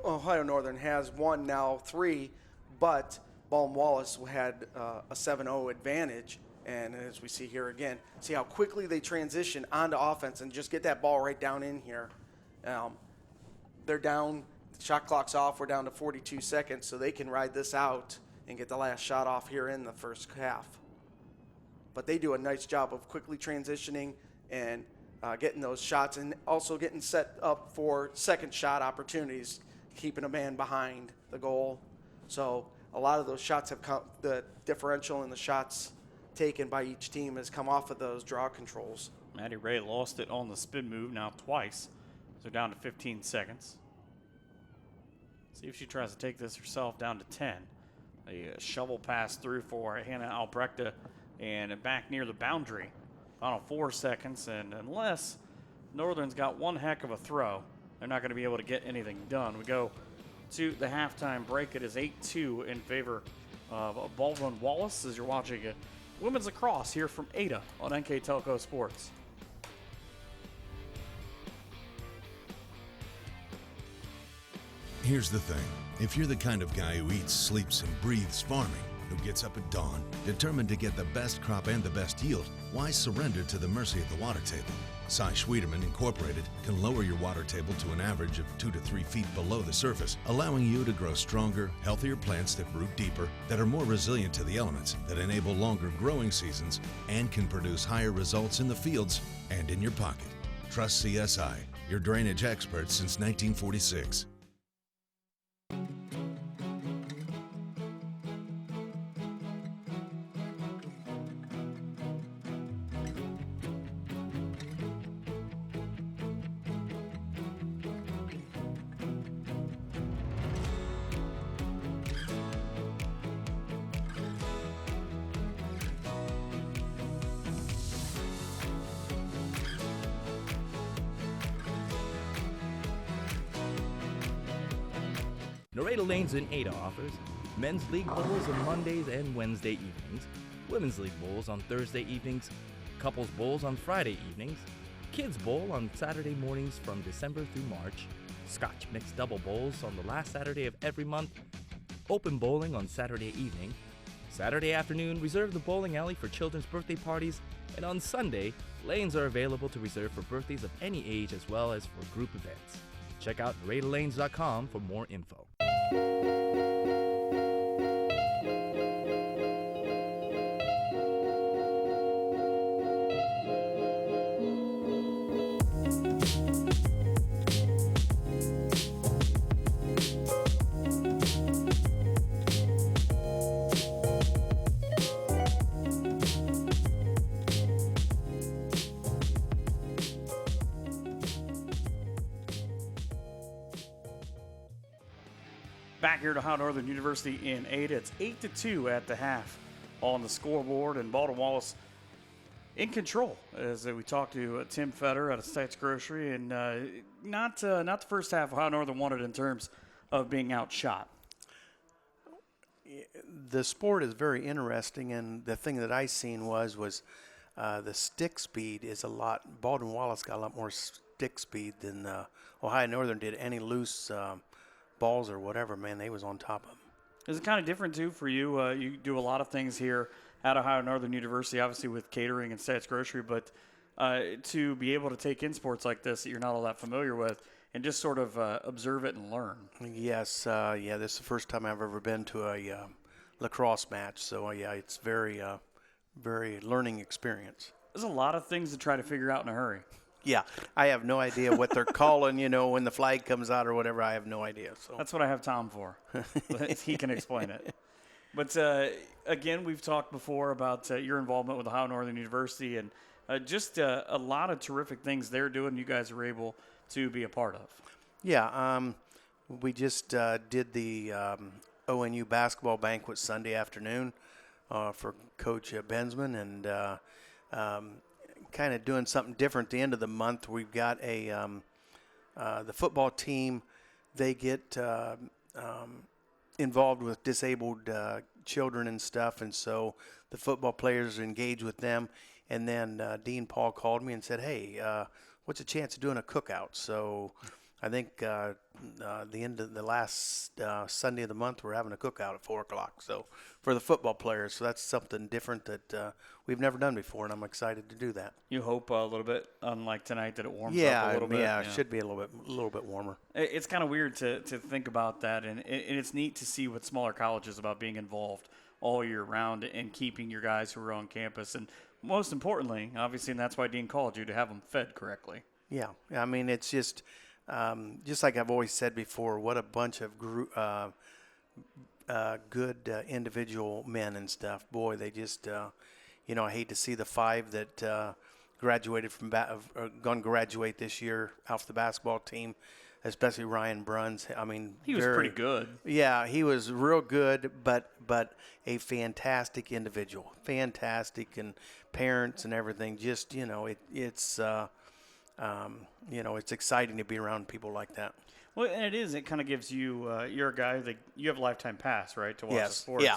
Ohio Northern has won now 3, but Baldwin Wallace had a 7-0 advantage. And as we see here again, see how quickly they transition onto offense and just get that ball right down in here. They're down, the shot clock's off, we're down to 42 seconds, so they can ride this out and get the last shot off here in the first half. But they do a nice job of quickly transitioning and getting those shots and also getting set up for second shot opportunities, keeping a man behind the goal. So a lot of those shots have come, the differential in the shots taken by each team has come off of those draw controls. Maddie Ray lost it on the spin move now twice. So down to 15 seconds. See if she tries to take this herself down to 10. A shovel pass through for Hannah Albrechte and back near the boundary. Final 4 seconds, and unless Northern's got one heck of a throw, they're not going to be able to get anything done. We go to the halftime break. It is 8-2 in favor of Baldwin Wallace as you're watching it. Women's lacrosse here from Ada on NKTelco Sports. Here's the thing. If you're the kind of guy who eats, sleeps, and breathes farming, who gets up at dawn, determined to get the best crop and the best yield, why surrender to the mercy of the water table? Cy Schwiedemann Incorporated can lower your water table to an average of 2 to 3 feet below the surface, allowing you to grow stronger, healthier plants that root deeper, that are more resilient to the elements, that enable longer growing seasons, and can produce higher results in the fields and in your pocket. Trust CSI, your drainage experts since 1946. Nareda Lanes in Ada offers men's league bowls on Mondays and Wednesday evenings, women's league bowls on Thursday evenings, couples bowls on Friday evenings, kids bowl on Saturday mornings from December through March, Scotch mixed double bowls on the last Saturday of every month, open bowling on Saturday evening, Saturday afternoon reserve the bowling alley for children's birthday parties, and on Sunday, lanes are available to reserve for birthdays of any age as well as for group events. Check out NaredaLanes.com for more info. Back here to Ohio Northern University in Ada. It's 8-2 at the half on the scoreboard, and Baldwin Wallace in control as we talk to Tim Fetter out of Stites Grocery, and not the first half Ohio Northern wanted in terms of being outshot. The sport is very interesting, and the thing that I seen was the stick speed is a lot. Baldwin Wallace got a lot more stick speed than Ohio Northern did. Any loose balls or whatever, man, they was on top of them. Is it kind of different, too, for you? You do a lot of things here at Ohio Northern University, obviously with catering and Stites Grocery, but to be able to take in sports like this that you're not all that familiar with and just sort of observe it and learn. Yes, this is the first time I've ever been to a lacrosse match, so it's very learning experience. There's a lot of things to try to figure out in a hurry. Yeah, I have no idea what they're calling, when the flag comes out or whatever. I have no idea. So that's what I have Tom for. He can explain it. But, again, we've talked before about your involvement with Ohio Northern University and just a lot of terrific things they're doing you guys are able to be a part of. Yeah, we just did the ONU basketball banquet Sunday afternoon for Coach Bensman, and kind of doing something different at the end of the month. We've got the football team. They get involved with disabled children and stuff, and so the football players engage with them. And then Dean Paul called me and said, hey, what's the chance of doing a cookout? So I think the end of the last Sunday of the month, we're having a cookout at 4 o'clock. So for the football players, so that's something different that we've never done before, and I'm excited to do that. You hope a little bit, unlike tonight, that it warms up a little bit. Yeah, it should be a little bit warmer. It's kind of weird to think about that, and it's neat to see what smaller colleges about being involved all year round and keeping your guys who are on campus. And most importantly, obviously, and that's why Dean called you, to have them fed correctly. Yeah, I mean, it's just like I've always said before, what a bunch of good individual men and stuff. Boy, they just, I hate to see the 5 that graduated from going to graduate this year off the basketball team, especially Ryan Bruns. I mean, he was pretty good. Yeah, he was real good, but a fantastic individual, fantastic, and parents and everything. Just it's exciting to be around people like that. Well, and it is. It kind of gives you. You're a guy that you have a lifetime pass, right, to watch the sports. Yeah.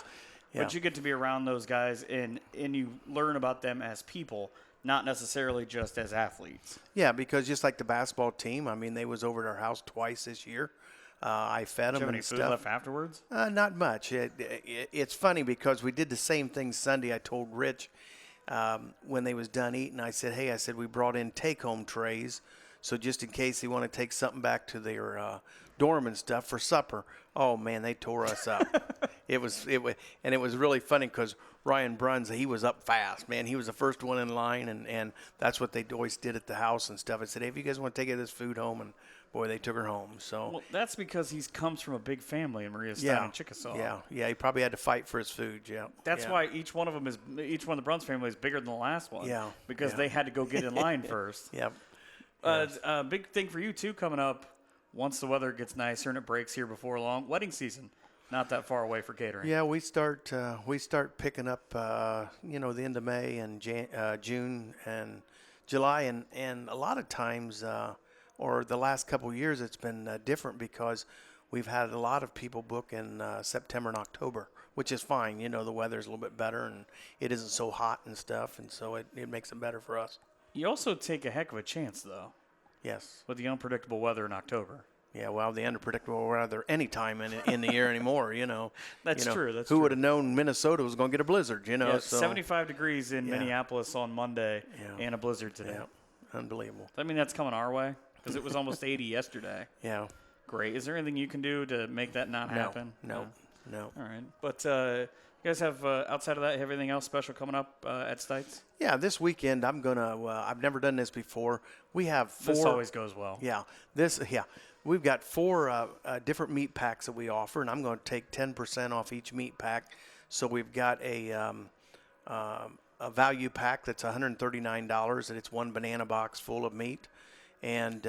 But you get to be around those guys, and you learn about them as people, not necessarily just as athletes. Yeah, because just like the basketball team, I mean, they was over at our house twice this year. I fed them and food stuff. Left afterwards? Not much. It's funny because we did the same thing Sunday. I told Rich when they was done eating, I said, hey, we brought in take-home trays, so just in case they want to take something back to their dorm and stuff for supper. Oh man, they tore us up. It was really funny because Ryan Bruns, he was up fast, man. He was the first one in line, and that's what they always did at the house and stuff. I said, hey, if you guys want to take this food home, and boy, they took her home. So well, that's because he comes from a big family in Mariastown and Chickasaw. Yeah, he probably had to fight for his food. Yeah, that's why each one of the Bruns family is bigger than the last one. Yeah, because they had to go get in line first. Yep. A big thing for you too coming up. Once the weather gets nicer and it breaks here before long, wedding season, not that far away for catering. Yeah, we start picking up, the end of May and June and July, and a lot of times, or the last couple of years, it's been different because we've had a lot of people book in September and October, which is fine. The weather's a little bit better and it isn't so hot and stuff, and so it makes it better for us. You also take a heck of a chance, though. Yes. With the unpredictable weather in October. Yeah, well, the unpredictable weather any time in the year anymore, That's true. Who would have known Minnesota was going to get a blizzard, Yeah, so 75 degrees in Minneapolis on Monday and a blizzard today. Yeah, unbelievable. I mean, that's coming our way because it was almost 80 yesterday. Yeah. Great. Is there anything you can do to make that not happen? No. All right. But you guys have, outside of that, have anything else special coming up at Stites? Yeah, this weekend I'm going to, I've never done this before. We have 4. This always goes well. Yeah. We've got 4 different meat packs that we offer, and I'm going to take 10% off each meat pack. So we've got a value pack that's $139, and it's one banana box full of meat. And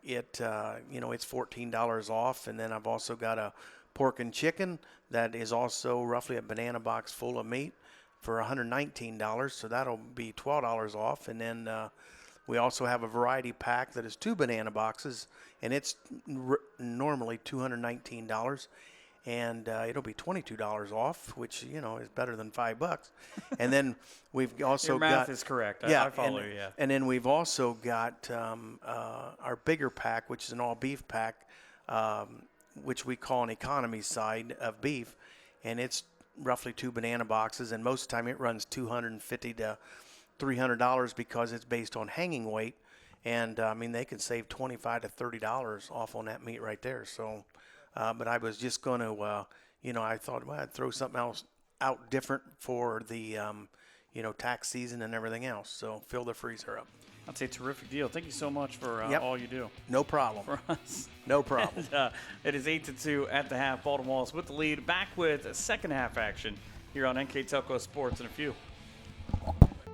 it's $14 off. And then I've also got a pork and chicken that is also roughly a banana box full of meat for $119, so that'll be $12 off. And then we also have a variety pack that is 2 banana boxes, and it's normally $219, and it'll be $22 off, which is better than $5. And then we've also Your math is correct. I follow you. Yeah. And then we've also got our bigger pack, which is an all beef pack, which we call an economy side of beef, and it's roughly 2 banana boxes, and most of the time it runs $250 to $300 because it's based on hanging weight, and they can save $25 to $30 off on that meat right there. So, but I was just going to, I thought, well, I'd throw something else out different for the, tax season and everything else. So fill the freezer up. That's a terrific deal. Thank you so much for all you do. No problem. For us. No problem. And, it is 8-2 at the half. Baldwin Wallace with the lead. Back with a second half action here on NKTelco Sports in a few.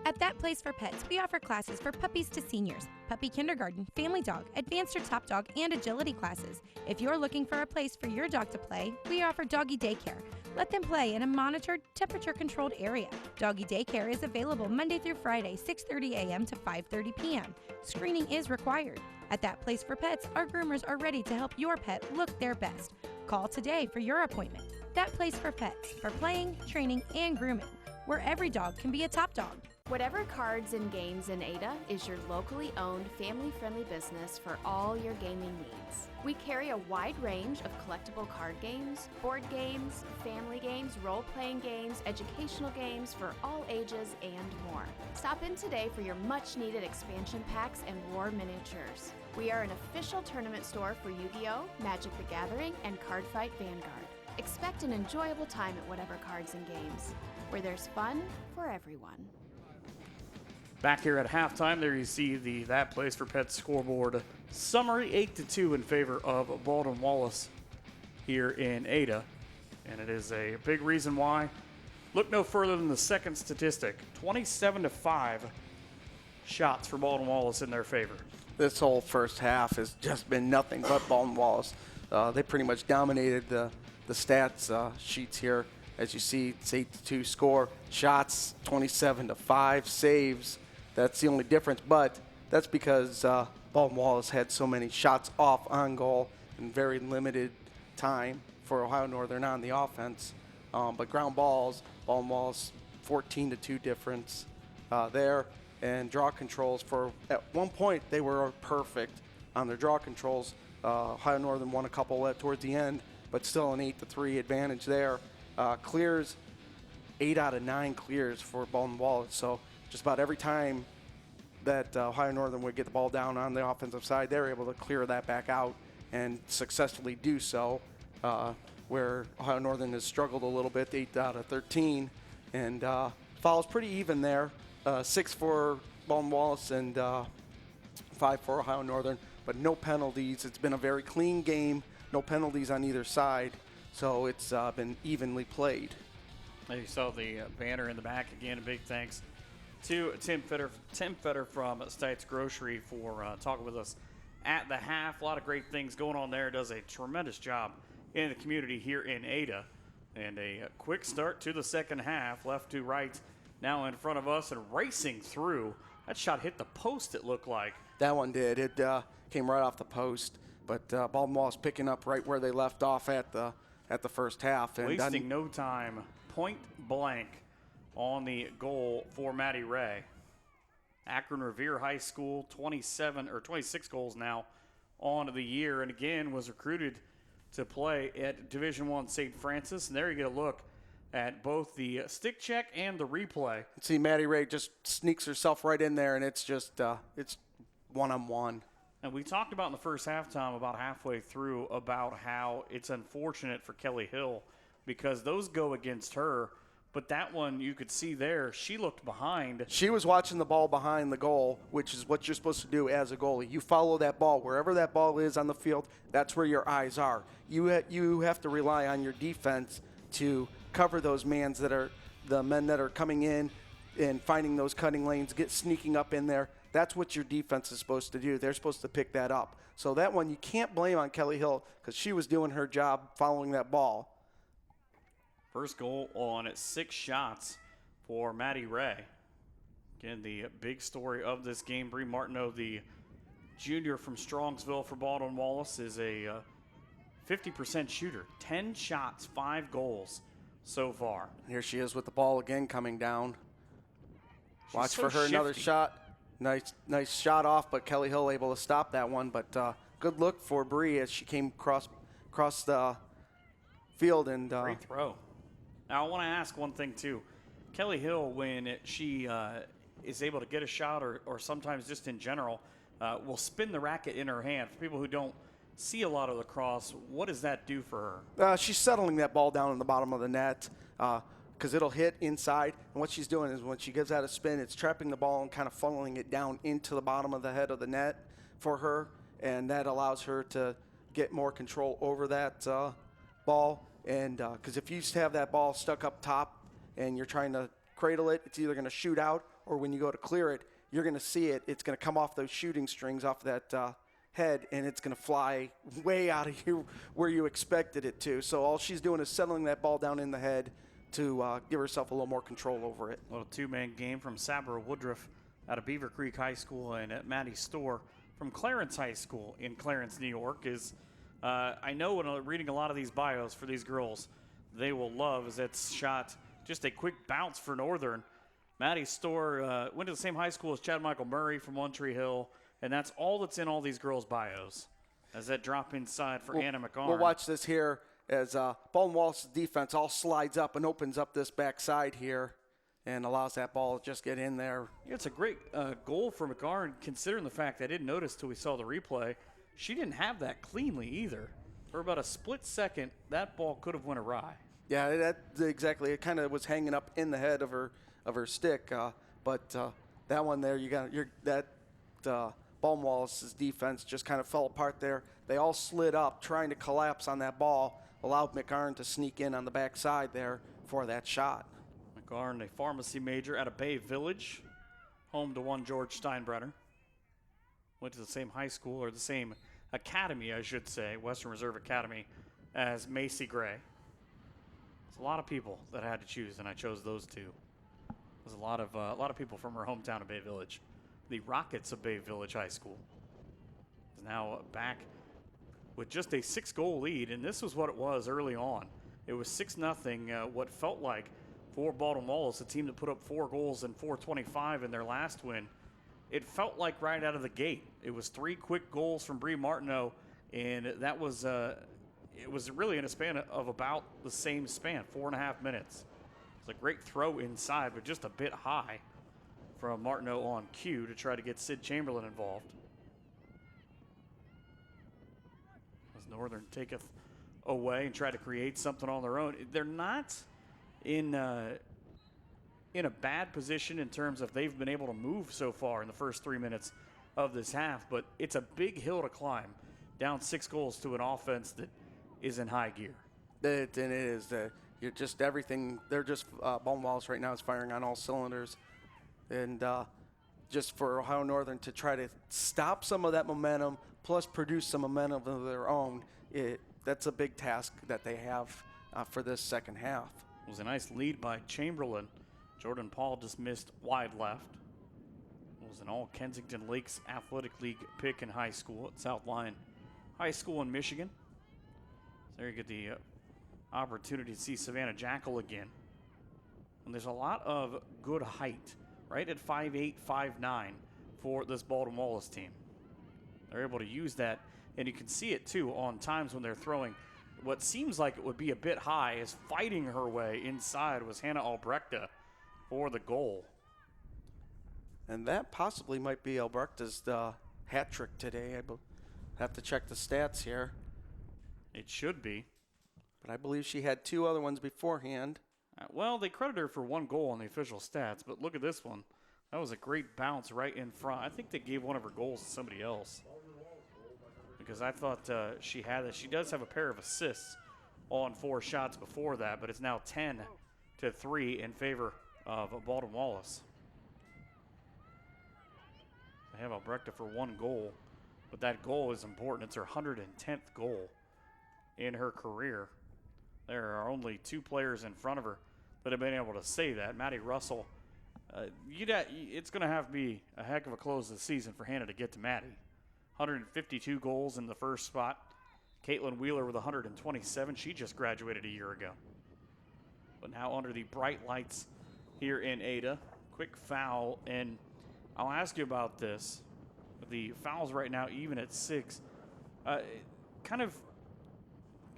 At That Place for Pets, we offer classes for puppies to seniors, puppy kindergarten, family dog, advanced or top dog, and agility classes. If you're looking for a place for your dog to play, we offer doggy daycare. Let them play in a monitored, temperature-controlled area. Doggy daycare is available Monday through Friday, 6:30 a.m. to 5:30 p.m. Screening is required. At That Place for Pets, our groomers are ready to help your pet look their best. Call today for your appointment. That Place for Pets, for playing, training, and grooming, where every dog can be a top dog. Whatever Cards and Games in Ada is your locally owned, family-friendly business for all your gaming needs. We carry a wide range of collectible card games, board games, family games, role-playing games, educational games for all ages, and more. Stop in today for your much-needed expansion packs and war miniatures. We are an official tournament store for Yu-Gi-Oh!, Magic the Gathering, and Cardfight Vanguard. Expect an enjoyable time at Whatever Cards and Games, where there's fun for everyone. Back here at halftime, there you see the That Place for Pets scoreboard summary, 8-2 in favor of Baldwin Wallace here in Ada. And it is a big reason why. Look no further than the second statistic, 27-5 shots for Baldwin Wallace in their favor. This whole first half has just been nothing but Baldwin Wallace. They pretty much dominated the stats sheets here. As you see, it's 8-2 score. Shots, 27-5. Saves, that's the only difference. But that's because Baldwin Wallace had so many shots off on goal in very limited time for Ohio Northern on the offense. But ground balls, Baldwin Wallace, 14-2 difference there. And draw controls, at one point they were perfect on their draw controls. Ohio Northern won a couple towards the end, but still an 8-3 advantage there. Clears, 8 out of 9 clears for Baldwin Wallace. So just about every time that Ohio Northern would get the ball down on the offensive side, they're able to clear that back out and successfully do so. Where Ohio Northern has struggled a little bit, 8 out of 13, and fouls pretty even there. 6 for Baldwin Wallace and 5 for Ohio Northern, but no penalties. It's been a very clean game, no penalties on either side. So it's been evenly played. You saw the banner in the back. Again, a big thanks to Tim Fetter from Stites Grocery for talking with us at the half. A lot of great things going on there. Does a tremendous job in the community here in Ada. And a quick start to the second half, left to right, now in front of us and racing through. That shot hit the post, it looked like. That one did. It came right off the post. But Baldwin Wallace picking up right where they left off at the first half. And wasting no time, point blank on the goal for Maddie Ray. Akron Revere High School, 26 goals now on the year, and again was recruited to play at Division I St. Francis. And there you get a look at both the stick check and the replay. See, Maddie Ray just sneaks herself right in there, and it's just it's one-on-one. And we talked about in the first halftime, about halfway through, about how it's unfortunate for Kelly Hill because those go against her. But that one, you could see there, she looked behind. She was watching the ball behind the goal, which is what you're supposed to do as a goalie. You follow that ball. Wherever that ball is on the field, that's where your eyes are. You have to rely on your defense to cover those men that are coming in and finding those cutting lanes, sneaking up in there. That's what your defense is supposed to do. They're supposed to pick that up. So that one you can't blame on Kelly Hill because she was doing her job following that ball. First goal on 6 shots for Maddie Ray. Again, the big story of this game, Bree Martineau, the junior from Strongsville for Baldwin Wallace, is a 50% shooter. 10 shots, 5 goals so far. Here she is with the ball again coming down. Watch so for her, shifty. another shot. Nice shot off, but Kelly Hill able to stop that one. But good look for Bree as she came across the field. And great throw. Now, I want to ask one thing, too. Kelly Hill, when she is able to get a shot or sometimes just in general, will spin the racket in her hand. For people who don't see a lot of lacrosse, what does that do for her? She's settling that ball down in the bottom of the net because it'll hit inside. And what she's doing is when she gives that a spin, it's trapping the ball and kind of funneling it down into the bottom of the head of the net for her. And that allows her to get more control over that ball. And because if you have that ball stuck up top and you're trying to cradle it, it's either going to shoot out or when you go to clear it, you're going to see it. It's going to come off those shooting strings off that head, and it's going to fly way out of here where you expected it to. So all she's doing is settling that ball down in the head to give herself a little more control over it. A little two-man game from Sabra Woodruff out of Beaver Creek High School and at Maddie Storr from Clarence High School in Clarence, New York is I know when I'm reading a lot of these bios for these girls, they will love is that shot, just a quick bounce for Northern. Maddie Storr went to the same high school as Chad Michael Murray from One Tree Hill, and that's all that's in all these girls' bios. As that drop inside for Anna McArn. We'll watch this here as Baldwin Wallace's defense all slides up and opens up this backside here and allows that ball to just get in there. Yeah, it's a great goal for McArn, considering the fact I didn't notice till we saw the replay. She didn't have that cleanly either. For about a split second, that ball could have went awry. Yeah, that's exactly. It kind of was hanging up in the head of her stick, but that one there, Baldwin Wallace's defense just kind of fell apart there. They all slid up, trying to collapse on that ball, allowed McArn to sneak in on the backside there for that shot. McArn, a pharmacy major out of Bay Village, home to one George Steinbrenner. Went to the same high school, or the same academy, I should say, Western Reserve Academy, as Macy Gray. It's a lot of people that I had to choose, and I chose those two. There's a lot of people from her hometown of Bay Village. The Rockets of Bay Village High School is now back with just a 6-goal lead, and this was what it was early on. It was 6-0, what felt like for Baldwin Wallace, a team that put up 4 goals and 425 in their last win. It felt like right out of the gate. It was 3 quick goals from Bree Martineau, and that was it was really in a span of about the same span, 4.5 minutes. It's a great throw inside, but just a bit high from Martineau on cue to try to get Sid Chamberlain involved. As Northern taketh away and try to create something on their own. They're not in a bad position in terms of they've been able to move so far in the first 3 minutes of this half, but it's a big hill to climb, down 6 goals to an offense that is in high gear. It is. You're just everything. They're just Baldwin Wallace right now is firing on all cylinders. And just for Ohio Northern to try to stop some of that momentum, plus produce some momentum of their own, that's a big task that they have for this second half. It was a nice lead by Chamberlain. Jordan Paul just missed wide left. It was an all-Kensington Lakes Athletic League pick in high school at South Lyon High School in Michigan. So there you get the opportunity to see Savannah Jackal again. And there's a lot of good height, right at 5'8", 5'9", for this Baldwin Wallace team. They're able to use that, and you can see it too on times when they're throwing what seems like it would be a bit high. Is fighting her way inside was Hannah Albrechta for the goal. And that possibly might be Albrechta's hat trick today. I have to check the stats here. It should be. But I believe she had 2 other ones beforehand. Well, they credit her for 1 goal on the official stats, but look at this one. That was a great bounce right in front. I think they gave one of her goals to somebody else, because I thought she had it. She does have a pair of assists on 4 shots before that, but it's now 10-3 in favor of Baldwin Wallace. They have Albrechta for 1 goal, but that goal is important. It's her 110th goal in her career. There are only 2 players in front of her that have been able to say that. Maddie Russell, it's going to have to be a heck of a close of the season for Hannah to get to Maddie. 152 goals in the first spot. Caitlin Wheeler with 127. She just graduated a year ago. But now under the bright lights here in Ada. Quick foul, and I'll ask you about this. The fouls right now even at 6. Kind of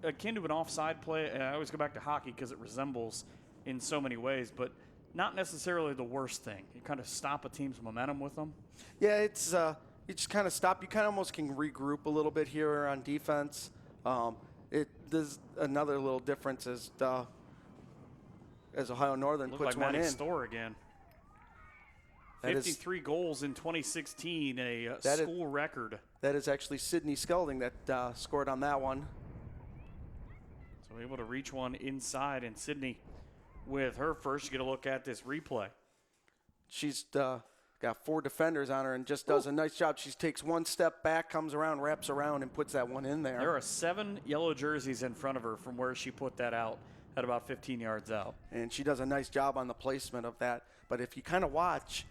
akin to an offside play. I always go back to hockey because it resembles in so many ways, but not necessarily the worst thing. You kind of stop a team's momentum with them. Yeah, it's you just kind of stop. You kind of almost can regroup a little bit here on defense. There's another little difference as Ohio Northern puts like one Maddie in. Storr again. 53 goals in 2016, a school record. That is actually Sydney Skelding that scored on that one. So able to reach one inside, and Sydney with her first. You get a look at this replay. She's got 4 defenders on her and just does a nice job. She takes 1 step back, comes around, wraps around, and puts that one in there. There are 7 yellow jerseys in front of her from where she put that out at about 15 yards out. And she does a nice job on the placement of that. But if you kind of watch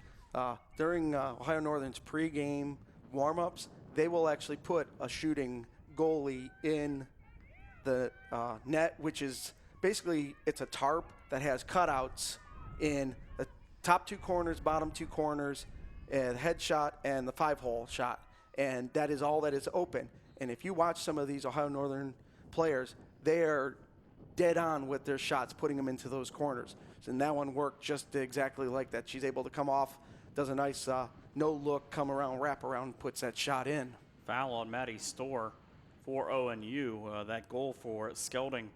during Ohio Northern's pregame warm-ups, they will actually put a shooting goalie in the net, which is basically it's a tarp that has cutouts in top 2 corners, bottom 2 corners, and head shot and the 5-hole shot. And that is all that is open. And if you watch some of these Ohio Northern players, they are dead on with their shots, putting them into those corners. So that one worked just exactly like that. She's able to come off, does a nice no-look, come around, wrap around, puts that shot in. Foul on Maddie Storr for ONU. That goal for Skelding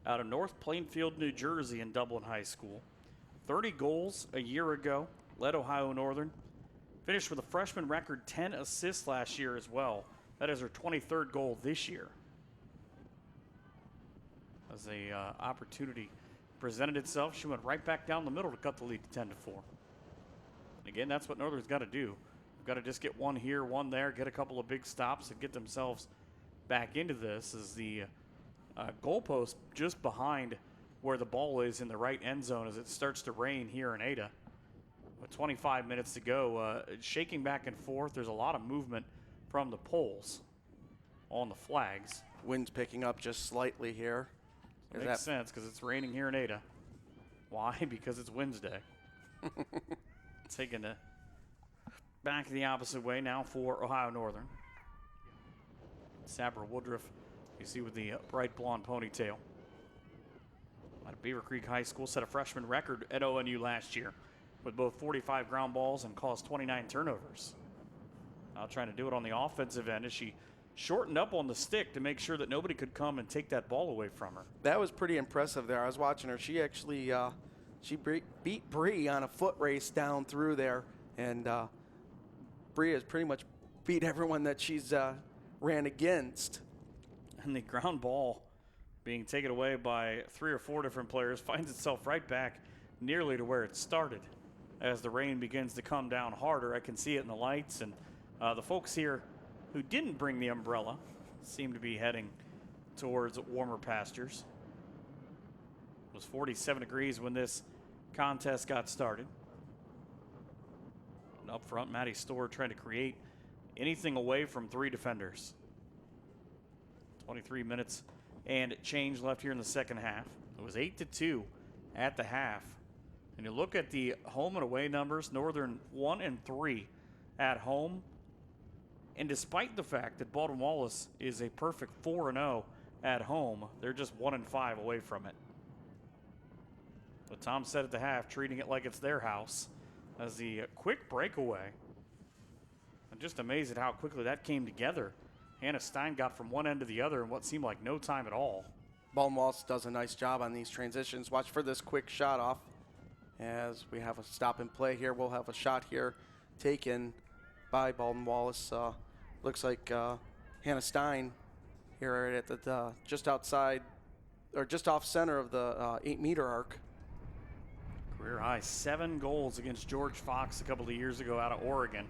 out of North Plainfield, New Jersey in Dublin High School. 30 goals a year ago, led Ohio Northern. Finished with a freshman record 10 assists last year as well. That is her 23rd goal this year. As a opportunity presented itself, she went right back down the middle to cut the lead to 10-4. Again, that's what Northern's got to do. They've got to just get one here, one there, get a couple of big stops, and get themselves back into this. As the goalpost just behind where the ball is in the right end zone as it starts to rain here in Ada. With 25 minutes to go, shaking back and forth. There's a lot of movement from the poles on the flags. Wind's picking up just slightly here. Makes sense because it's raining here in Ada. Why? Because it's Wednesday. Taking it back the opposite way now for Ohio Northern. Sabra Woodruff, you see with the bright blonde ponytail. Out of Beaver Creek High School, set a freshman record at ONU last year with both 45 ground balls and caused 29 turnovers. Now trying to do it on the offensive end as she shortened up on the stick to make sure that nobody could come and take that ball away from her. That was pretty impressive there. I was watching her. She actually beat Bree on a foot race down through there, and Bree has pretty much beat everyone that she's ran against. And the ground ball being taken away by 3 or 4 different players finds itself right back nearly to where it started. As the rain begins to come down harder, I can see it in the lights, and the folks here who didn't bring the umbrella seem to be heading towards warmer pastures. It was 47 degrees when this contest got started. And up front, Maddie Storr trying to create anything away from 3 defenders. 23 minutes and change left here in the second half. It was 8-2 at the half. And you look at the home and away numbers, Northern 1-3 at home. And despite the fact that Baldwin Wallace is a perfect 4-0 at home, they're just 1-5 away from it. But Tom said at the half, treating it like it's their house, as the quick breakaway. I'm just amazed at how quickly that came together. Hannah Stein got from one end to the other in what seemed like no time at all. Baldwin Wallace does a nice job on these transitions. Watch for this quick shot off. As we have a stop and play here, we'll have a shot here taken by Baldwin Wallace. Looks like Hannah Stein here at the just outside, or just off center of the 8-meter arc. Career high 7 goals against George Fox a couple of years ago out of Oregon.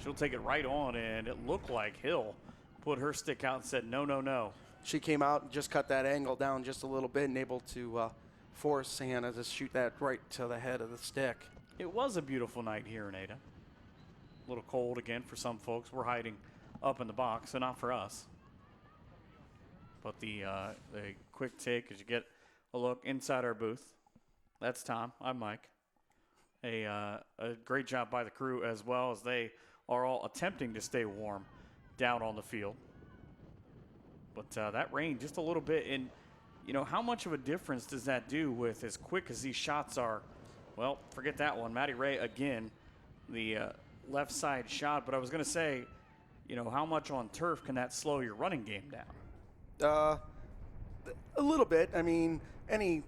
She'll take it right on, and it looked like Hill put her stick out and said, no, no, no. She came out and just cut that angle down just a little bit and able to force Hannah to shoot that right to the head of the stick. It was a beautiful night here in Ada. A little cold again for some folks. We're hiding up in the box, so not for us. But the quick take as you get a look inside our booth. That's Tom. I'm Mike. A great job by the crew as well, as they are all attempting to stay warm down on the field. But that rain just a little bit, and you know, how much of a difference does that do with as quick as these shots are? Well, forget that one. Maddie Ray again, the left side shot. But I was going to say, you know, how much on turf can that slow your running game down? A little bit. I mean, any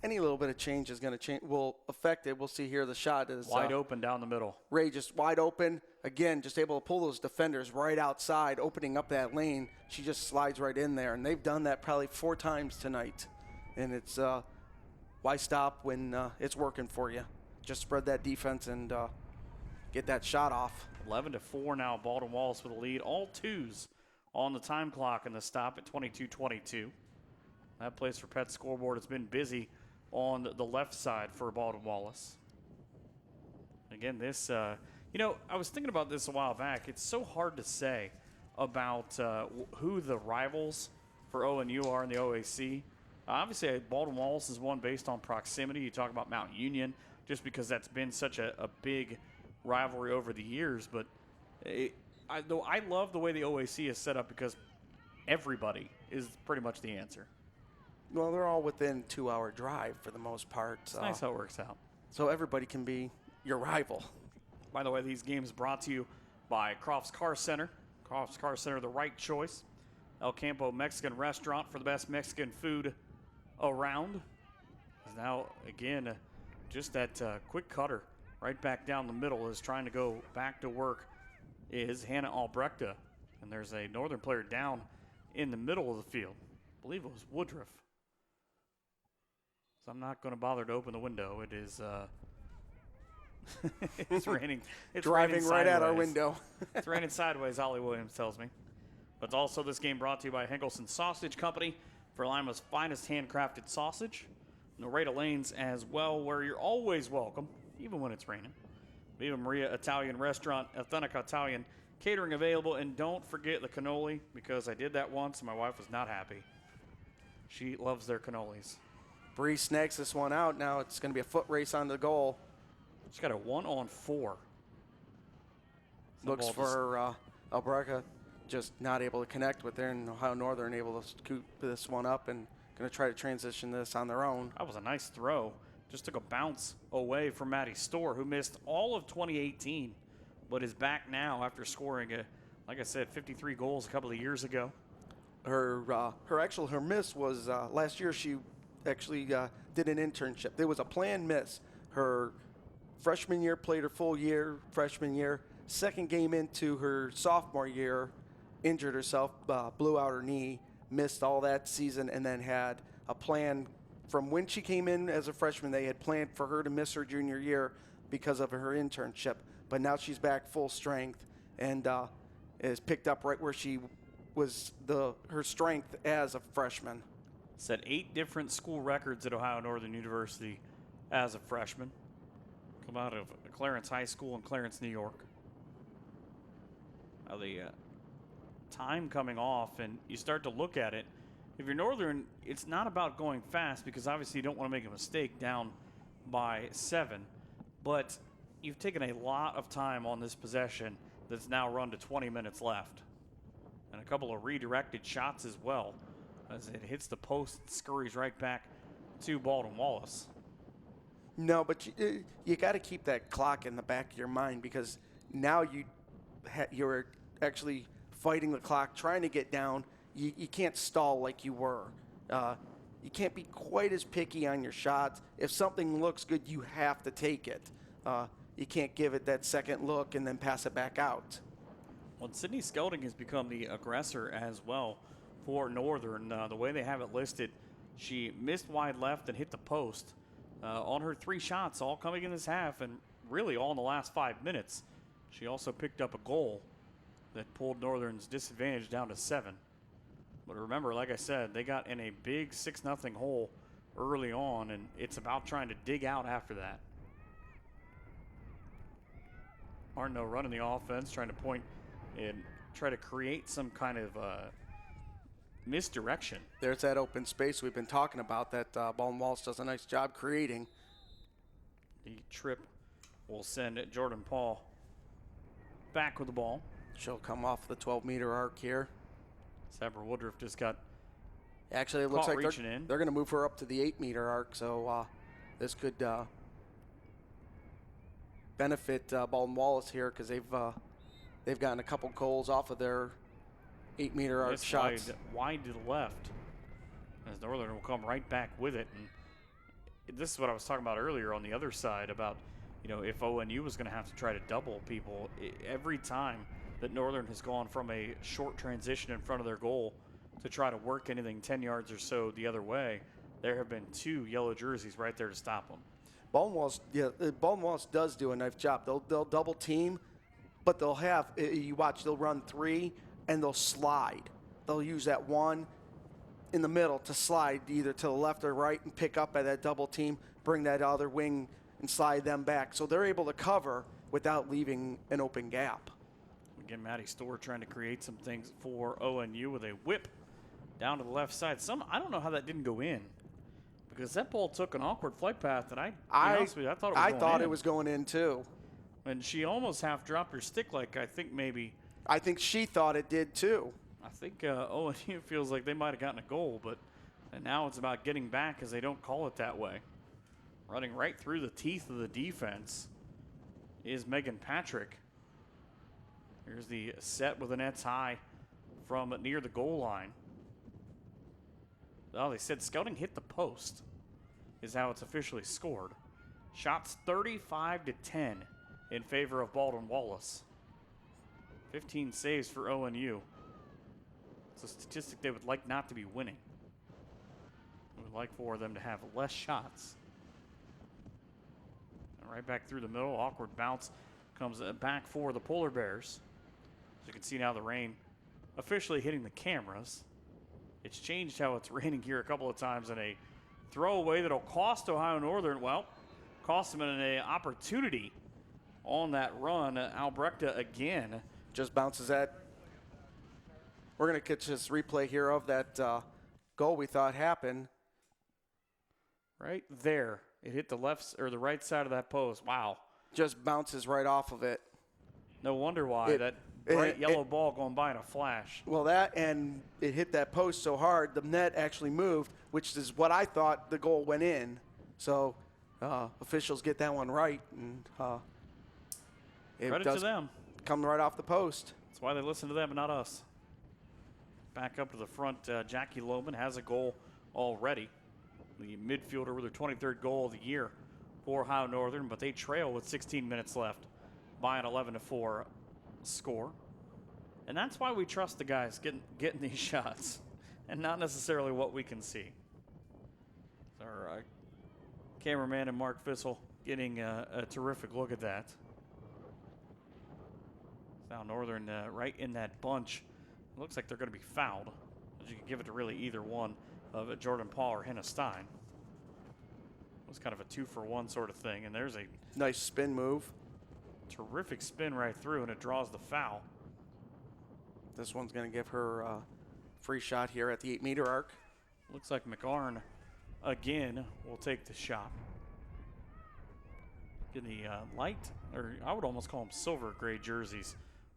little bit of change is going to change, will affect it. We'll see here. The shot is wide open down the middle. Ray just wide open. Again, just able to pull those defenders right outside, opening up that lane. She just slides right in there, and they've done that probably 4 times tonight. And it's why stop when it's working for you? Just spread that defense and get that shot off. 11-4 now. Baldwin Wallace with a lead. All 2s on the time clock in the stop at 22-22. That place for Pet's scoreboard has been busy on the left side for Baldwin Wallace. Again, this, you know, I was thinking about this a while back. It's so hard to say about who the rivals for ONU are in the OAC. Obviously, Baldwin Wallace is one based on proximity. You talk about Mount Union, just because that's been such a big rivalry over the years. But I love the way the OAC is set up because everybody is pretty much the answer. Well, they're all within 2-hour drive for the most part. It's nice how it works out. So everybody can be your rival. By the way, these games brought to you by Crofts Car Center. Crofts Car Center, the right choice. El Campo Mexican Restaurant for the best Mexican food around. Now, again, just that quick cutter right back down the middle is trying to go back to work is Hannah Albrechte. And there's a Northern player down in the middle of the field. I believe it was Woodruff. So I'm not going to bother to open the window. It is it's raining. It's driving raining right at our sideways. window. It's raining sideways, Ollie Williams tells me. But also this game brought to you by Henkelson Sausage Company for Lima's finest handcrafted sausage. Nareda Lanes as well, where you're always welcome, even when it's raining. Viva Maria Italian Restaurant, authentic Italian catering available. And don't forget the cannoli, because I did that once and my wife was not happy. She loves their cannolis. Bree snags this one out. Now it's going to be a foot race on the goal. She's got a 1-on-4. Looks for Albrechte, just not able to connect with there, and Ohio Northern able to scoop this one up and going to try to transition this on their own. That was a nice throw. Just took a bounce away from Maddie Storr, who missed all of 2018, but is back now after scoring, like I said, 53 goals a couple of years ago. Her miss was last year. She actually did an internship. There was a planned miss. Her freshman year, played her full year, freshman year. Second game into her sophomore year, injured herself, blew out her knee, missed all that season, and then had a plan from when she came in as a freshman. They had planned for her to miss her junior year because of her internship. But now she's back full strength and is picked up right where she was her strength as a freshman. Set 8 different school records at Ohio Northern University as a freshman. Come out of Clarence High School in Clarence, New York. Now the time coming off, and you start to look at it. If you're Northern, it's not about going fast, because obviously you don't want to make a mistake down by 7. But you've taken a lot of time on this possession that's now run to 20 minutes left. And a couple of redirected shots as well, as it hits the post and scurries right back to Baldwin Wallace. No, but you got to keep that clock in the back of your mind, because now you're actually fighting the clock, trying to get down. You can't stall like you were. You can't be quite as picky on your shots. If something looks good, you have to take it. You can't give it that second look and then pass it back out. Well, Sydney Skelding has become the aggressor as well for Northern. The way they have it listed, she missed wide left and hit the post on her 3 shots, all coming in this half, and really all in the last 5 minutes. She also picked up a goal that pulled Northern's disadvantage down to 7. But remember, like I said, they got in a big 6-0 hole early on, and it's about trying to dig out after that. Arno running the offense, trying to point and try to create some kind of misdirection. There's that open space we've been talking about that Baldwin Wallace does a nice job creating. The trip will send Jordan Paul back with the ball. She'll come off the 12-meter arc here. Sabra Woodruff just got actually, it looks like they're going to move her up to the 8-meter arc, so this could benefit Baldwin Wallace here, because they've gotten a couple goals off of their 8-meter arc shots. Wide to the left, as Northern will come right back with it. And this is what I was talking about earlier on the other side about, if ONU was going to have to try to double people every time that Northern has gone from a short transition in front of their goal to try to work anything 10 yards or so the other way, there have been 2 yellow jerseys right there to stop them. Baldwin Wallace does do a nice job. They'll double team, but they'll have, you watch, they'll run 3 and they'll slide. They'll use that 1 in the middle to slide either to the left or right and pick up at that double team, bring that other wing and slide them back. So they're able to cover without leaving an open gap. Again, Maddie Storr trying to create some things for ONU with a whip down to the left side. I don't know how that didn't go in, because that ball took an awkward flight path that I thought it was going in too. And she almost half dropped her stick, like I think maybe. I think she thought it did too. I think ONU feels like they might have gotten a goal, but now it's about getting back because they don't call it that way. Running right through the teeth of the defense is Megan Patrick. Here's the set with the nets high from near the goal line. Oh, they said scouting hit the post is how it's officially scored. Shots 35-10 in favor of Baldwin Wallace. 15 saves for ONU. It's a statistic they would like not to be winning. We would like for them to have less shots. And right back through the middle, awkward bounce comes back for the Polar Bears. As you can see now, the rain officially hitting the cameras. It's changed how it's raining here a couple of times in a throwaway that'll cost Ohio Northern, well, cost them an opportunity on that run. Albrechta again. Just bounces that. We're going to catch this replay here of that goal we thought happened. Right there. It hit the left or the right side of that post. Wow. Just bounces right off of it. No wonder why. That bright yellow ball going by in a flash. Well, that and it hit that post so hard, the net actually moved, which is what I thought the goal went in. So officials get that one right. And credit to them. Come right off the post. That's why they listen to them and not us. Back up to the front, Jackie Lohman has a goal already. The midfielder with her 23rd goal of the year for Ohio Northern, but they trail with 16 minutes left by an 11-4 score. And that's why we trust the guys getting these shots and not necessarily what we can see. Our cameraman and Mark Fissel getting a terrific look at that. Now Northern right in that bunch. It looks like they're going to be fouled. But you can give it to really either one of Jordan Paul or Hannah Stein. It was kind of a 2-for-1 sort of thing. And there's a nice spin move. Terrific spin right through, and it draws the foul. This one's going to give her a free shot here at the 8-meter arc. Looks like McArn again will take the shot. In the light, or I would almost call them silver gray jerseys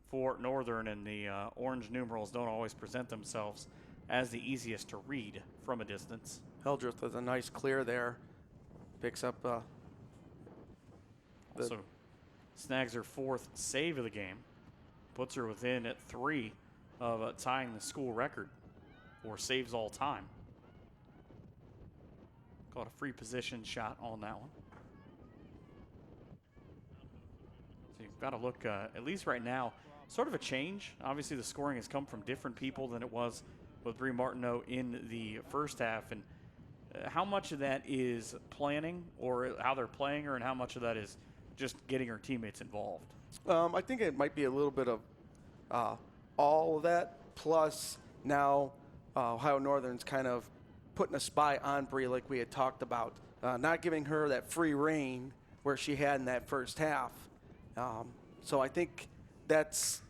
for Northern, and the orange numerals don't always present themselves as the easiest to read from a distance. Hildreth with a nice clear there. Picks up also snags her 4th save of the game. Puts her within at 3 of tying the school record for saves all time. Caught a free position shot on that one. So you've got to look, at least right now, sort of a change. Obviously, the scoring has come from different people than it was with Bree Martineau in the first half. And how much of that is planning or how they're playing her, and how much of that is just getting her teammates involved? I think it might be a little bit of all of that, plus now Ohio Northern's kind of putting a spy on Bree like we had talked about, not giving her that free reign where she had in that first half. So I think that's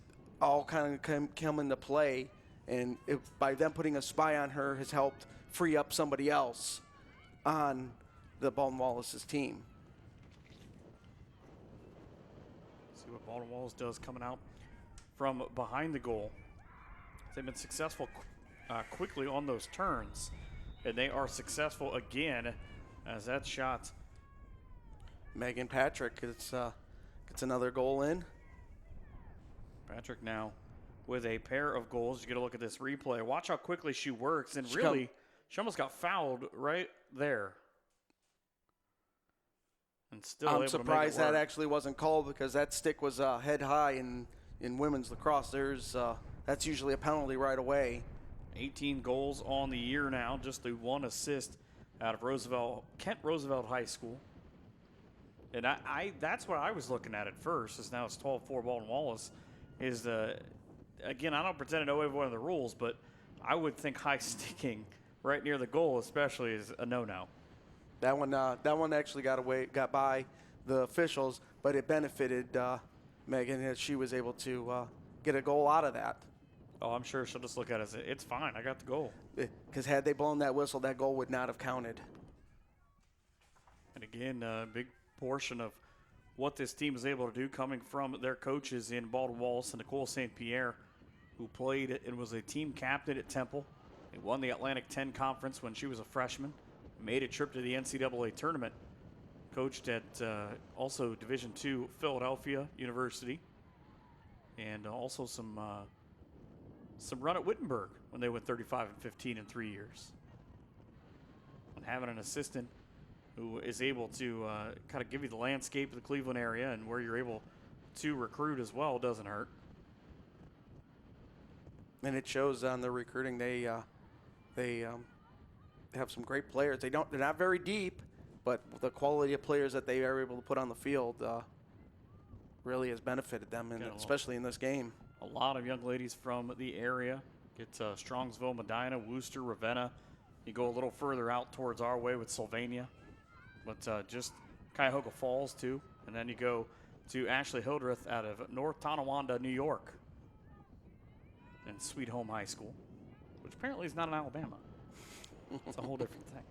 all kind of come into play, and by them putting a spy on her has helped free up somebody else on the Baldwin Wallace's team. See what Baldwin Wallace does coming out from behind the goal. They've been successful quickly on those turns, and they are successful again as that shot. Megan Patrick gets another goal in. Patrick now with a pair of goals. You get a look at this replay. Watch how quickly she works, and really, she almost got fouled right there. And still I'm able surprised to make it work. that actually wasn't called, because that stick was head high in women's lacrosse. That's usually a penalty right away. 18 goals on the year now, just the 1 assist out of Kent Roosevelt High School. And that's what I was looking at first, is now it's 12-4 Baldwin Wallace. Again, I don't pretend to know every one of the rules, but I would think high sticking right near the goal especially is a no-no. That one actually got by the officials, but it benefited Megan as she was able to get a goal out of that. Oh, I'm sure she'll just look at it as, it's fine, I got the goal. Because had they blown that whistle, that goal would not have counted. again, a big portion of what this team is able to do coming from their coaches in Baldwin Wallace and Nicole St. Pierre, who played and was a team captain at Temple. He won the Atlantic 10 Conference when she was a freshman, made a trip to the NCAA tournament, coached at also Division II Philadelphia University, and also some run at Wittenberg when they went 35-15 in 3 years. And having an assistant who is able to kind of give you the landscape of the Cleveland area and where you're able to recruit as well doesn't hurt. And it shows on the recruiting. They have some great players. They're not very deep, but the quality of players that they are able to put on the field really has benefited them, and especially in this game. A lot of young ladies from the area. Get Strongsville, Medina, Worcester, Ravenna. You go a little further out towards our way with Sylvania, but just Cuyahoga Falls too. And then you go to Ashley Hildreth out of North Tonawanda, New York, and Sweet Home High School, which apparently is not in Alabama. It's a whole different thing.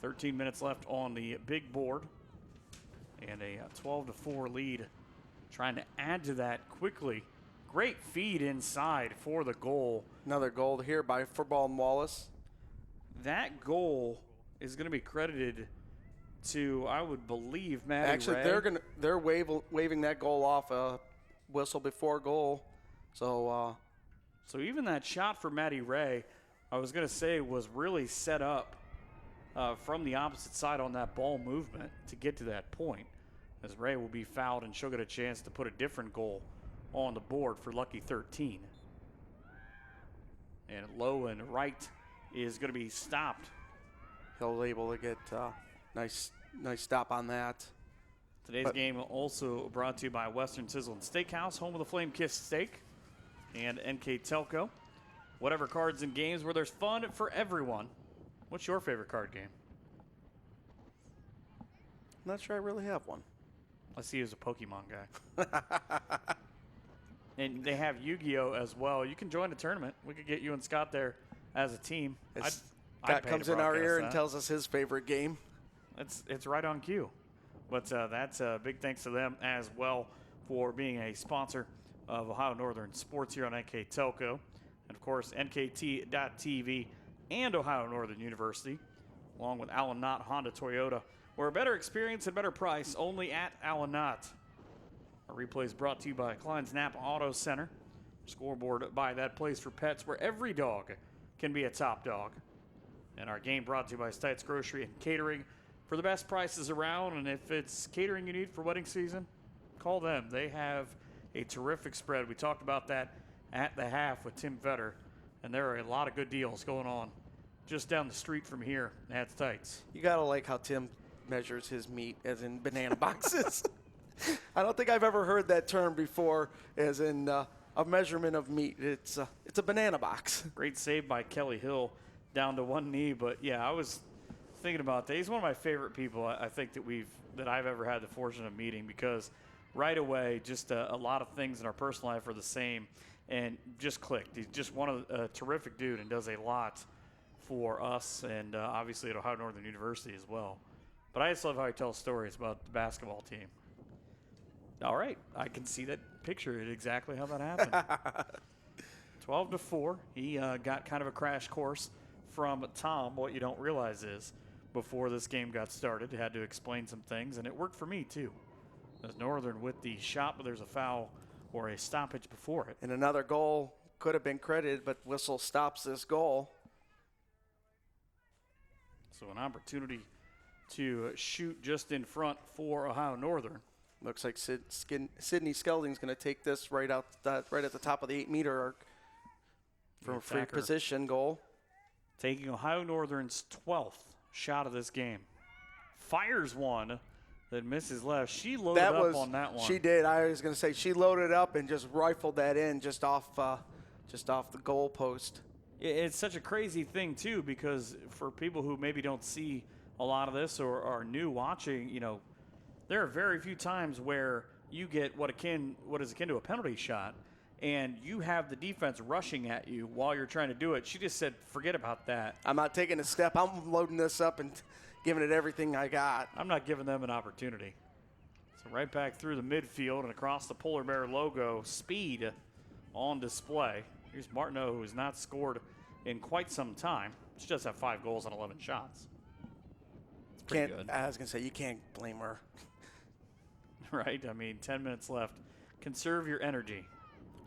13 minutes left on the big board, and a 12-4 lead. Trying to add to that quickly. Great feed inside for the goal. Another goal here for Baldwin Wallace. That goal is going to be credited to, I would believe, Maddie Actually, Ray. they're waving that goal off a whistle before goal. So even that shot for Maddie Ray, I was going to say, was really set up from the opposite side on that ball movement to get to that point, as Ray will be fouled and she'll get a chance to put a different goal on the board for Lucky 13. And low and right is going to be stopped. He'll be able to get nice stop on that. Today's game also brought to you by Western Sizzle and Steakhouse, home of the Flame-Kissed Steak, and NKTelco. Whatever cards and games where there's fun for everyone. What's your favorite card game? I'm not sure I really have one. I see you as a Pokemon guy. And they have Yu-Gi-Oh! As well. You can join the tournament. We could get you and Scott there as a team. Scott comes in our ear and tells us his favorite game. It's right on cue. But that's a big thanks to them as well for being a sponsor of Ohio Northern Sports here on NKTelco. And, of course, NKT.TV and Ohio Northern University, along with Allen Knott Honda Toyota, where a better experience and better price only at Allen Knott. Our replay is brought to you by Klein's Napa Auto Center. Scoreboard by That Place for Pets, where every dog can be a top dog. And our game brought to you by Stites Grocery and Catering for the best prices around. And if it's catering you need for wedding season, call them. They have a terrific spread. We talked about that at the half with Tim Vetter, and there are a lot of good deals going on just down the street from here at Stites. You got to like how Tim measures his meat as in banana boxes. I don't think I've ever heard that term before, as in a measurement of meat. It's a banana box. Great save by Kelly Hill down to one knee, but yeah, I was thinking about that. He's one of my favorite people I think that I've ever had the fortune of meeting, because right away just a lot of things in our personal life are the same and just clicked. He's just a terrific dude and does a lot for us and obviously at Ohio Northern University as well. But I just love how he tells stories about the basketball team. All right, I can see that picture exactly how that happened. 12-4. He got kind of a crash course from Tom. What you don't realize is before this game got started, he had to explain some things, and it worked for me too. As Northern with the shot, but there's a foul or a stoppage before it. And another goal could have been credited, but whistle stops this goal. So an opportunity to shoot just in front for Ohio Northern. Looks like Sydney Skelding's going to take this right at the top of the 8-meter arc from a free position goal. Taking Ohio Northern's 12th shot of this game. Fires one that misses left. She loaded up on that one. She did. I was going to say she loaded up and just rifled that in just off the goal post. It's such a crazy thing too, because for people who maybe don't see a lot of this or are new watching, there are very few times where you get what is akin to a penalty shot, and you have the defense rushing at you while you're trying to do it. She just said, forget about that. I'm not taking a step. I'm loading this up and giving it everything I got. I'm not giving them an opportunity. So right back through the midfield and across the Polar Bear logo, speed on display. Here's Martineau, who has not scored in quite some time. She does have 5 goals on 11 shots. It's pretty good. I was going to say, you can't blame her. Right? I mean, 10 minutes left. Conserve your energy.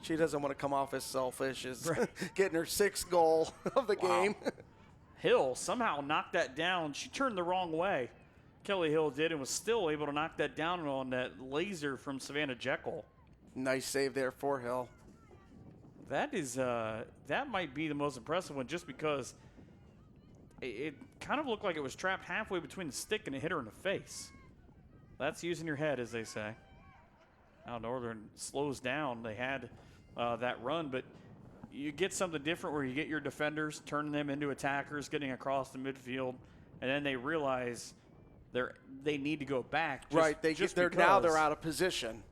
She doesn't want to come off as selfish as getting her 6th goal of the game. Hill somehow knocked that down. She turned the wrong way. Kelly Hill did, and was still able to knock that down on that laser from Savannah Jekyll. Nice save there for Hill. That is that might be the most impressive one, just because it kind of looked like it was trapped halfway between the stick and it hit her in the face. That's using your head, as they say. Now Northern slows down. They had that run, but you get something different where you get your defenders, turning them into attackers, getting across the midfield, and then they realize they need to go back. Now they're out of position.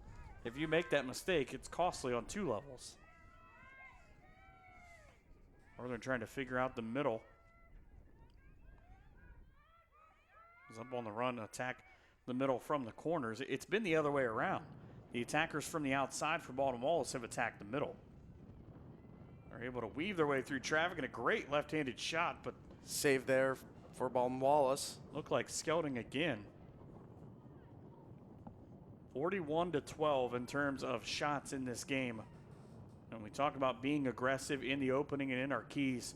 If you make that mistake, it's costly on 2 levels. Northern trying to figure out the middle. Is up on the run, attack the middle from the corners. It's been the other way around. The attackers from the outside for Baldwin Wallace have attacked the middle. They're able to weave their way through traffic, and a great left-handed shot, but save there for Baldwin Wallace. Looked like scouting again. 41-12 in terms of shots in this game. And we talk about being aggressive in the opening and in our keys.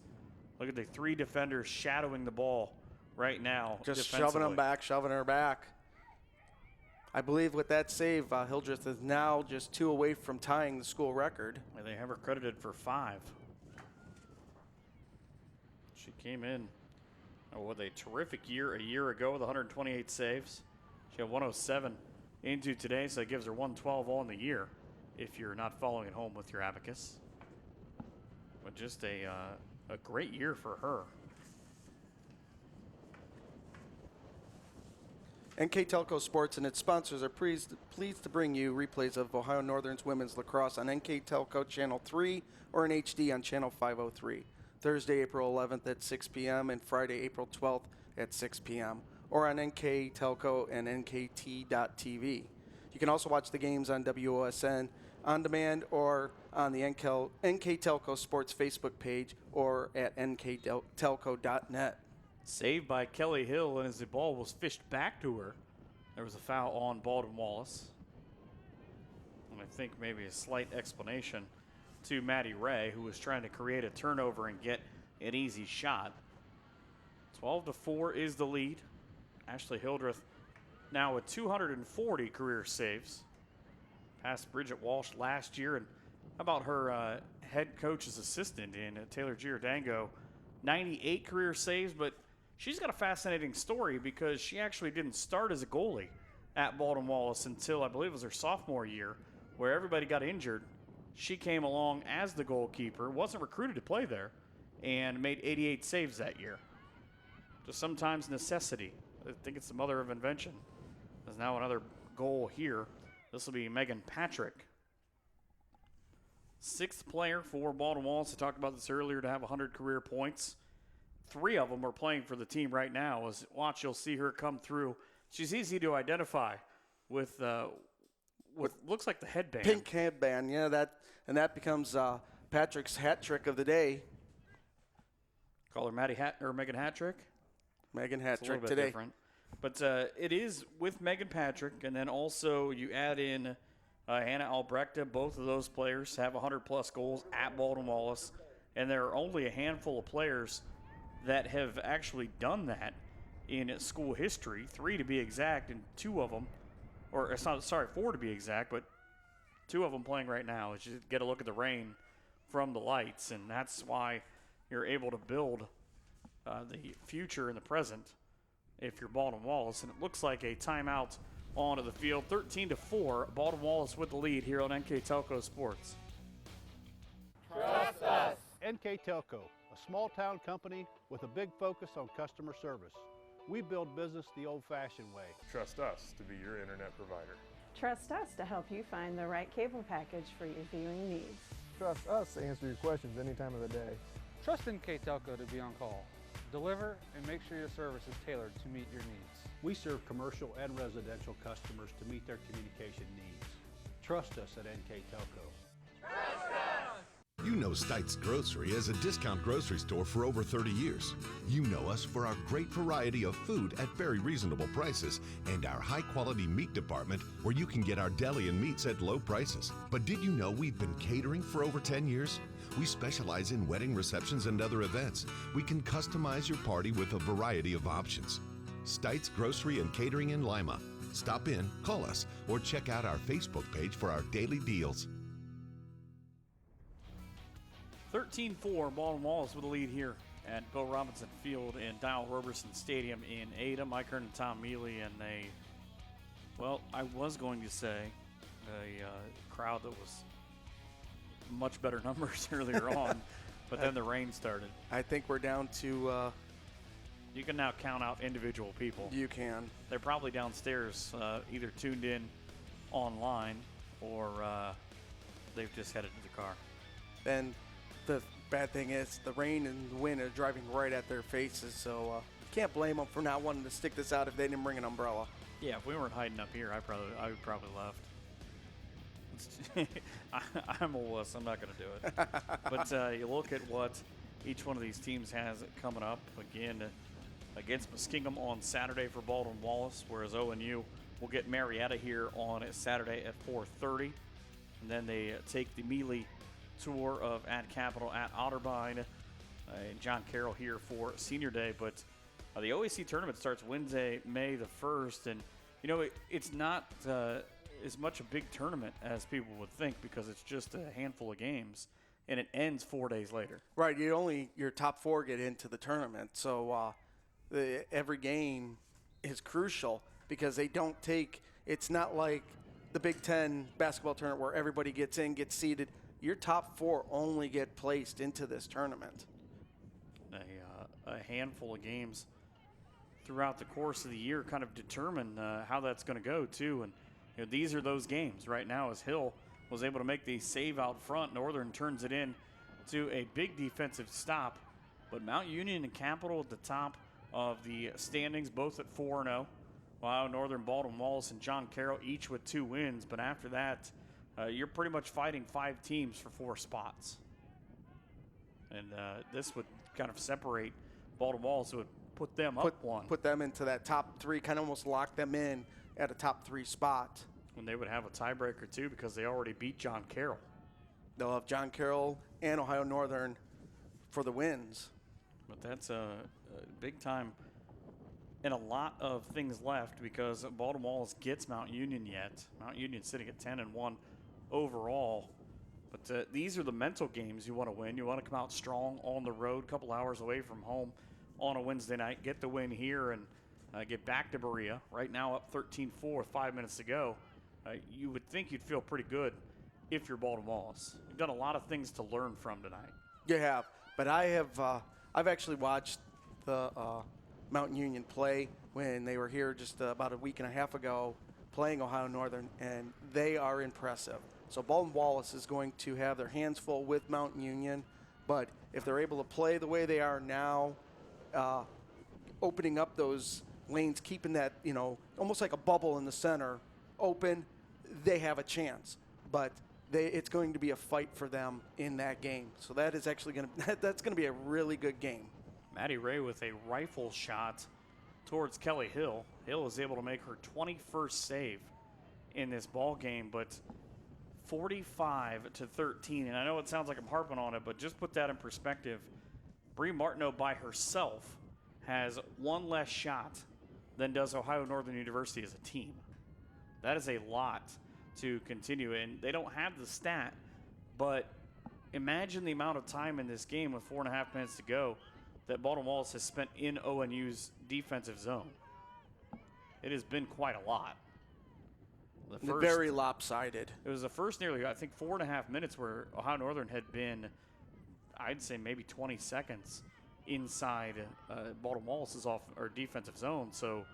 Look at the 3 defenders shadowing the ball right now. Just shoving them back, shoving her back. I believe with that save, Hildreth is now just 2 away from tying the school record. And they have her credited for 5. She came in with a terrific year a year ago with 128 saves. She had 107 into today, so it gives her 112 on the year if you're not following at home with your abacus. But just a great year for her. NKTelco Sports and its sponsors are pleased to bring you replays of Ohio Northern's women's lacrosse on NKTelco Channel 3 or in HD on Channel 503. Thursday, April 11th at 6 p.m. and Friday, April 12th at 6 p.m. or on NKTelco and NKT.TV. You can also watch the games on WOSN on demand or on the NKTelco Sports Facebook page or at NKTelco.net. Saved by Kelly Hill, and as the ball was fished back to her, there was a foul on Baldwin Wallace. And I think maybe a slight explanation to Maddie Ray, who was trying to create a turnover and get an easy shot. 12-4 is the lead. Ashley Hildreth now with 240 career saves. Passed Bridget Walsh last year, and how about her head coach's assistant in Taylor Giordango, 98 career saves, but she's got a fascinating story because she actually didn't start as a goalie at Baldwin Wallace until I believe it was her sophomore year, where everybody got injured. She came along as the goalkeeper, wasn't recruited to play there, and made 88 saves that year. Just sometimes necessity. I think it's the mother of invention. There's now another goal here. This will be Megan Patrick. 6th player for Baldwin Wallace. I talked about this earlier, to have 100 career points. 3 of them are playing for the team right now. As watch, you'll see her come through. She's easy to identify with what looks like the headband. Pink headband, yeah. That becomes Patrick's hat trick of the day. Call her Megan Hattrick. Megan Hattrick today. A little bit different. But it is with Megan Patrick, and then also you add in Hannah Albrechta. Both of those players have 100-plus goals at Baldwin Wallace, and there are only a handful of players that have actually done that in school history, 3 to be exact, and 2 of them, or it's not, sorry, 4 to be exact, but 2 of them playing right now. As you get a look at the rain from the lights, and that's why you're able to build the future and the present if you're Baldwin Wallace. And it looks like a timeout onto the field. 13-4, Baldwin Wallace with the lead here on NKTelco Sports. Trust us. NKTelco, a small-town company with a big focus on customer service. We build business the old-fashioned way. Trust us to be your internet provider. Trust us to help you find the right cable package for your viewing needs. Trust us to answer your questions any time of the day. Trust NKTelco to be on call. Deliver and make sure your service is tailored to meet your needs. We serve commercial and residential customers to meet their communication needs. Trust us at NKTelco. You know Stites Grocery as a discount grocery store for over 30 years. You know us for our great variety of food at very reasonable prices and our high-quality meat department where you can get our deli and meats at low prices. But did you know we've been catering for over 10 years? We specialize in wedding receptions and other events. We can customize your party with a variety of options. Stites Grocery and Catering in Lima. Stop in, call us, or check out our Facebook page for our daily deals. 13-4, Baldwin Wallace with the lead here at Bill Robinson Field and Dial Roberson Stadium in Ada. Mike Kern and Tom Mealy, and I was going to say a crowd that was much better numbers earlier on, but then the rain started. I think we're down to... you can now count out individual people. You can. They're probably downstairs, either tuned in online or they've just headed to the car. And the bad thing is the rain and the wind are driving right at their faces, so can't blame them for not wanting to stick this out if they didn't bring an umbrella. Yeah, if we weren't hiding up here, I would probably left. I'm a wuss. I'm not going to do it. But you look at what each one of these teams has coming up. Again, against Muskingum on Saturday for Baldwin Wallace, whereas ONU will get Marietta here on Saturday at 4:30. And then they take the Mealy tour of at Capitol at Otterbein. John Carroll here for Senior Day. But the OAC tournament starts Wednesday, May the 1st. And, it's not as much a big tournament as people would think because it's just a handful of games. And it ends 4 days later. Right. Your top four get into the tournament. So every game is crucial because they don't take – it's not like the Big Ten basketball tournament where everybody gets in, gets seeded. Your top four only get placed into this tournament. A handful of games throughout the course of the year kind of determine how that's going to go, too. And these are those games right now as Hill was able to make the save out front. Northern turns it in to a big defensive stop. But Mount Union and Capital at the top of the standings, both at 4-0. While Northern, Baldwin Wallace, and John Carroll each with 2 wins. But after that, you're pretty much fighting 5 teams for 4 spots. And this would kind of separate Baldwin Wallace. It would put them up one. Put them into that top 3, kind of almost lock them in at a top 3 spot. And they would have a tiebreaker, too, because they already beat John Carroll. They'll have John Carroll and Ohio Northern for the wins. But that's a big time and a lot of things left because Baldwin Wallace gets Mount Union yet. Mount Union sitting at 10-1 overall. But these are the mental games you want to win. You want to come out strong on the road, a couple hours away from home on a Wednesday night, get the win here and get back to Berea. Right now up 13-4 with 5 minutes to go. You would think you'd feel pretty good if you're Baldwin Wallace. You've done a lot of things to learn from tonight. You have, but I've actually watched the Mount Union play when they were here just about a week and a half ago playing Ohio Northern, and they are impressive. So Baldwin Wallace is going to have their hands full with Mount Union, but if they're able to play the way they are now, opening up those lanes, keeping that, almost like a bubble in the center open, they have a chance. But it's going to be a fight for them in that game. So that is actually that's going to be a really good game. Maddie Ray with a rifle shot towards Kelly Hill. Hill is able to make her 21st save in this ball game, but 45-13. And I know it sounds like I'm harping on it, but just put that in perspective. Bree Martineau by herself has 1 less shot than does Ohio Northern University as a team. That is a lot to continue, and they don't have the stat, but imagine the amount of time in this game with 4.5 minutes to go that Baldwin Wallace has spent in ONU's defensive zone. It has been quite a lot. Very lopsided. It was the first nearly, 4.5 minutes where Ohio Northern had been, I'd say maybe 20 seconds inside Baldwin Wallace's defensive zone. So,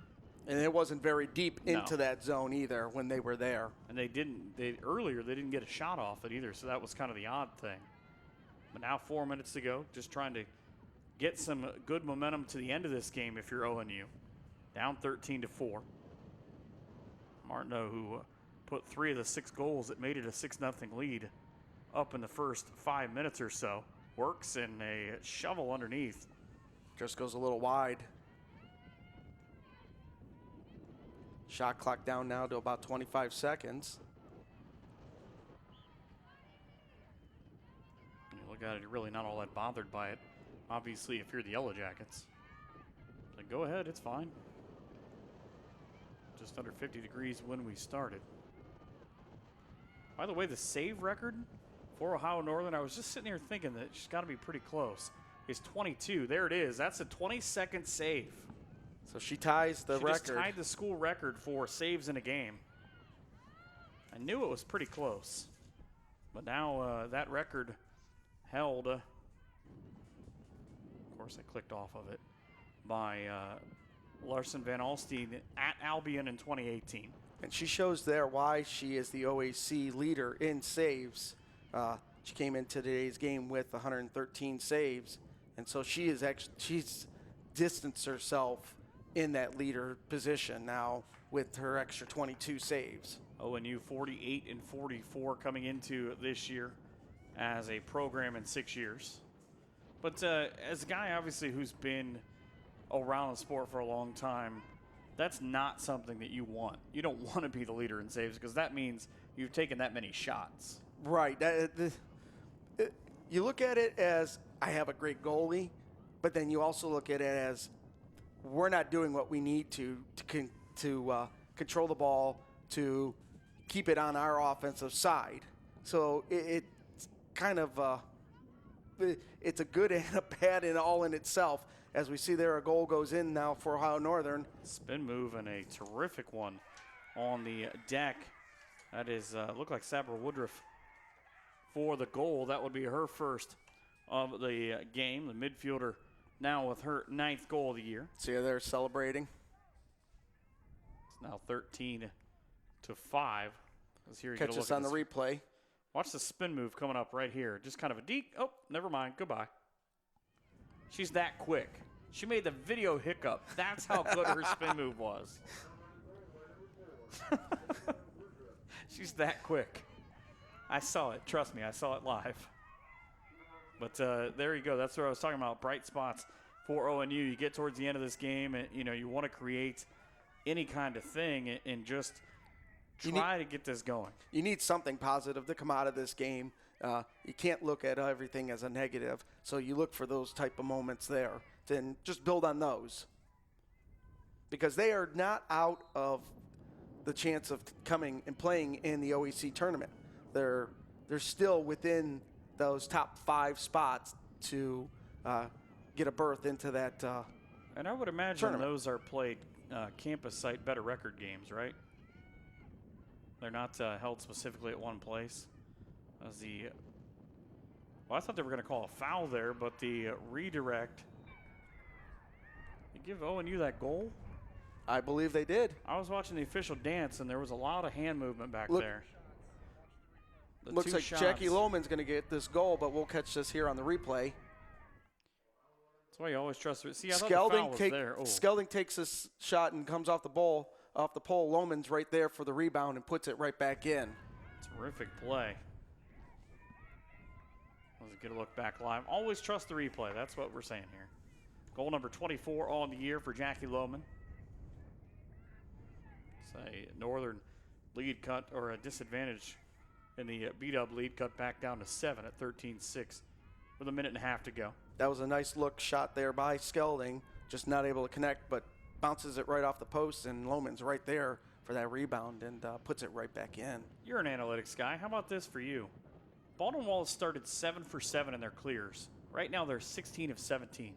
and it wasn't very deep into that zone either when they were there. And they didn't get a shot off it either, so that was kind of the odd thing. But now 4 minutes to go, just trying to get some good momentum to the end of this game if you're ONU. Down 13-4. Martineau, who put 3 of the 6 goals that made it a 6-0 lead up in the first 5 minutes or so, works in a shovel underneath. Just goes a little wide. Shot clock down now to about 25 seconds. You look at it, you're really not all that bothered by it. Obviously, if you're the Yellow Jackets. Like, go ahead, it's fine. Just under 50 degrees when we started. By the way, the save record for Ohio Northern, I was just sitting here thinking that she's got to be pretty close, is 22. There it is. That's a 20-second save. So she ties the record. She just tied the school record for saves in a game. I knew it was pretty close. But now that record held, of course I clicked off of it, by Larson Van Alstine at Albion in 2018. And she shows there why she is the OAC leader in saves. She came into today's game with 113 saves, and so she's distanced herself in that leader position now with her extra 22 saves. ONU 48-44 coming into this year as a program in 6 years. But as a guy, obviously, who's been around the sport for a long time, that's not something that you want. You don't want to be the leader in saves because that means you've taken that many shots. Right. You look at it as, I have a great goalie, but then you also look at it as, we're not doing what we need to control the ball, to keep it on our offensive side. So it's kind of it's a good and a bad in all in itself. As we see there, a goal goes in now for Ohio Northern. Spin move and a terrific one on the deck. That is looked like Sabra Woodruff for the goal. That would be her first of the game. The midfielder now with her 9th goal of the year. See her there celebrating. It's now 13-5. Let's hear Catch us on the replay. Watch the spin move coming up right here. Just kind of a deke. Oh, never mind. Goodbye. She's that quick. She made the video hiccup. That's how good her spin move was. She's that quick. I saw it. Trust me, I saw it live. But there you go. That's what I was talking about. Bright spots for ONU. You get towards the end of this game, and you want to create any kind of thing and just try to get this going. You need something positive to come out of this game. You can't look at everything as a negative, so you look for those type of moments there. Then just build on those, because they are not out of the chance of coming and playing in the OEC tournament. They're still within those top 5 spots to get a berth into that and I would imagine tournament. Those are played campus site better record games, right? They're not held specifically at one place. As I thought they were going to call a foul there, but the redirect. You give ONU that goal? I believe they did. I was watching the official dance, and there was a lot of hand movement back there. Looks like shots. Jackie Lohman's going to get this goal, but we'll catch this here on the replay. That's why you always trust it. See, I thought the foul was there. Oh. Skelding takes this shot and comes off the pole. Lohman's right there for the rebound and puts it right back in. Terrific play. Let's get a look back live. Always trust the replay. That's what we're saying here. Goal number 24 on the year for Jackie Lohman. It's a Northern lead cut, or a disadvantage in the B-Dub lead, cut back down to 7 at 13-6 with a minute and a half to go. That was a nice look shot there by Skelding. Just not able to connect, but bounces it right off the post, and Lohman's right there for that rebound and puts it right back in. You're an analytics guy. How about this for you? Baldwin Wallace started 7 for 7 in their clears. Right now they're 16 of 17.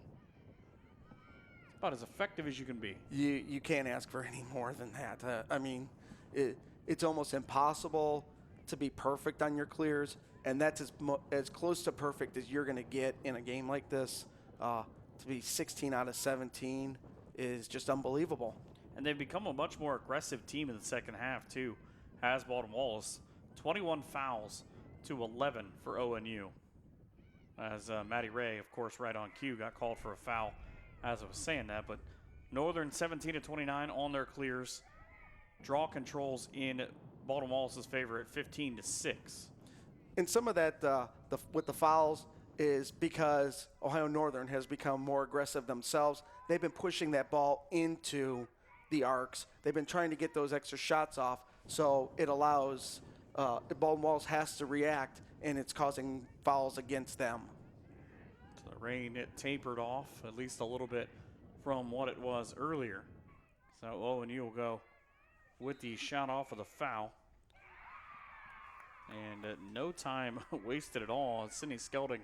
About as effective as you can be. You can't ask for any more than that. I mean, it's almost impossible to be perfect on your clears, and that's as close to perfect as you're going to get in a game like this. To be 16 out of 17 is just unbelievable. And they've become a much more aggressive team in the second half, too, has Baldwin Wallace. 21 fouls to 11 for ONU. as Maddie Ray, of course, right on cue, got called for a foul as I was saying that. But Northern 17-29 on their clears. Draw controls in Baldwin Wallace's favor at 15-6. And some of that with the fouls is because Ohio Northern has become more aggressive themselves. They've been pushing that ball into the arcs. They've been trying to get those extra shots off, so it allows Baldwin Wallace has to react, and it's causing fouls against them. So the rain, it tapered off at least a little bit from what it was earlier. So ONU will go with the shot off of the foul. And no time wasted at all. Sydney Skelding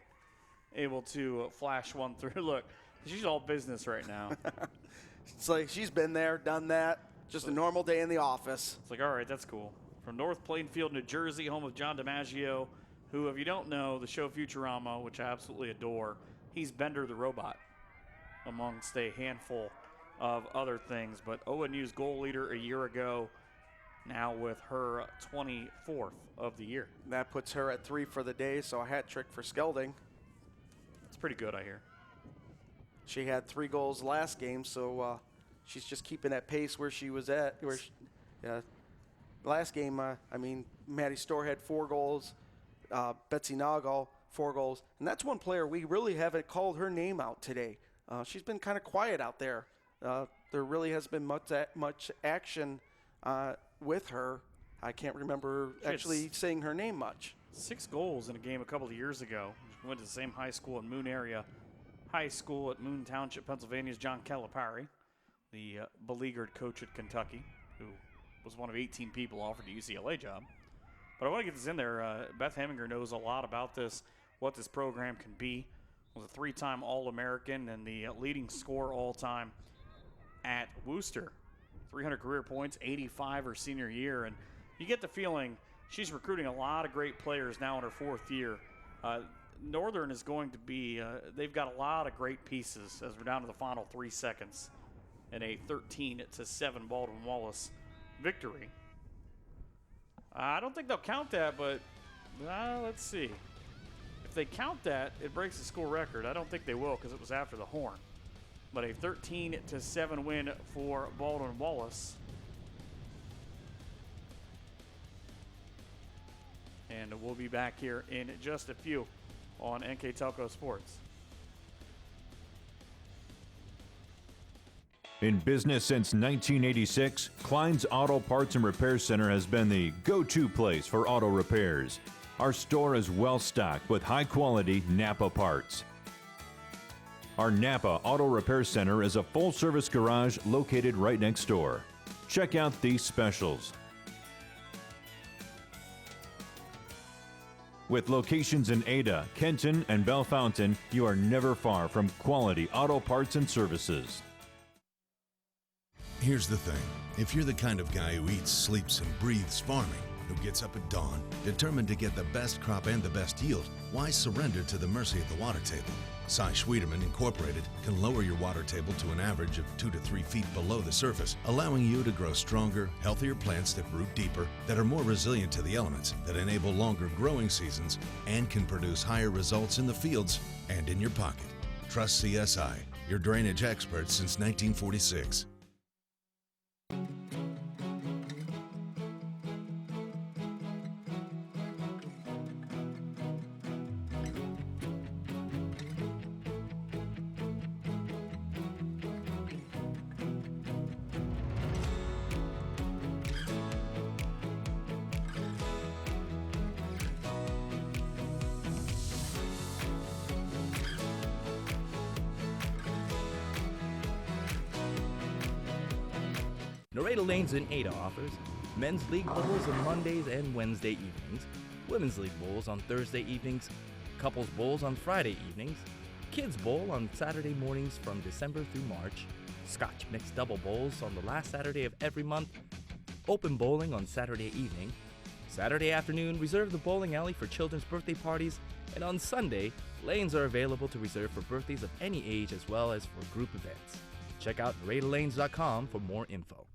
able to flash one through. Look, she's all business right now. It's like she's been there, done that. Just a normal day in the office. It's like, all right, that's cool. From North Plainfield, New Jersey, home of John DiMaggio, who, if you don't know, the show Futurama, which I absolutely adore, he's Bender the Robot, amongst a handful of other things. But ONU's goal leader a year ago, now with her 24th of the year. That puts her at 3 for the day, so a hat trick for Skelding. It's pretty good, I hear. She had 3 goals last game, so she's just keeping that pace where she was at. Last game, Maddie Storr had 4 goals. Betsy Noggle, 4 goals. And that's one player we really haven't called her name out today. She's been kind of quiet out there. There really has been much action with her. I can't remember actually saying her name much. 6 goals in a game a couple of years ago. She went to the same high school in Moon area. High school at Moon Township, Pennsylvania's John Calipari, the beleaguered coach at Kentucky, who was one of 18 people offered a UCLA job. But I want to get this in there. Beth Heminger knows a lot about this, what this program can be. Was a 3-time All-American and the leading scorer all-time at Wooster. 300 career points, 85 her senior year. And you get the feeling she's recruiting a lot of great players now in her 4th year. Northern is going to be, they've got a lot of great pieces as we're down to the final 3 seconds in a 13-7 Baldwin Wallace victory. I don't think they'll count that, but let's see. If they count that, it breaks the school record. I don't think they will because it was after the horn. But a 13-7 win for Baldwin Wallace. And we'll be back here in just a few on NKTelco Sports. In business since 1986, Klein's Auto Parts and Repair Center has been the go-to place for auto repairs. Our store is well stocked with high-quality Napa parts. Our Napa Auto Repair Center is a full-service garage located right next door. Check out these specials. With locations in Ada, Kenton, and Bellefontaine, you are never far from quality auto parts and services. Here's the thing. If you're the kind of guy who eats, sleeps, and breathes farming, who gets up at dawn, determined to get the best crop and the best yield, why surrender to the mercy of the water table? Cy Schwiedemann Incorporated can lower your water table to an average of 2 to 3 feet below the surface, allowing you to grow stronger, healthier plants that root deeper, that are more resilient to the elements, that enable longer growing seasons, and can produce higher results in the fields and in your pocket. Trust CSI, your drainage experts since 1946. Nareda Lanes in Ada offers men's league bowls on Mondays and Wednesday evenings, women's league bowls on Thursday evenings, couples bowls on Friday evenings, kids bowl on Saturday mornings from December through March, Scotch mixed double bowls on the last Saturday of every month, open bowling on Saturday evening, Saturday afternoon reserve the bowling alley for children's birthday parties, and on Sunday, lanes are available to reserve for birthdays of any age as well as for group events. Check out NaredaLanes.com for more info.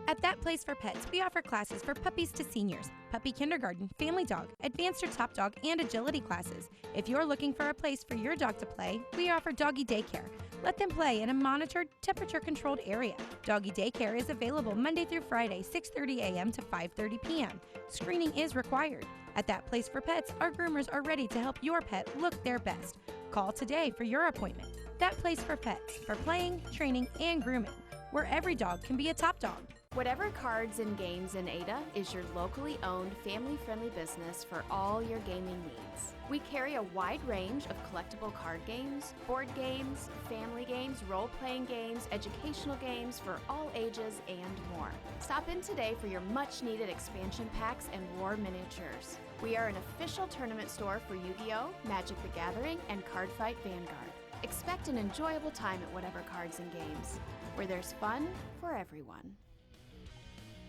At That Place for Pets, we offer classes for puppies to seniors, puppy kindergarten, family dog, advanced or top dog, and agility classes. If you're looking for a place for your dog to play, we offer doggy daycare. Let them play in a monitored, temperature-controlled area. Doggy daycare is available Monday through Friday, 6:30 a.m. to 5:30 p.m. Screening is required. At That Place for Pets, our groomers are ready to help your pet look their best. Call today for your appointment. That Place for Pets, for playing, training, and grooming, where every dog can be a top dog. Whatever Cards and Games in Ada is your locally owned, family-friendly business for all your gaming needs. We carry a wide range of collectible card games, board games, family games, role-playing games, educational games for all ages, and more. Stop in today for your much-needed expansion packs and war miniatures. We are an official tournament store for Yu-Gi-Oh!, Magic the Gathering, and Cardfight Vanguard. Expect an enjoyable time at Whatever Cards and Games, where there's fun for everyone.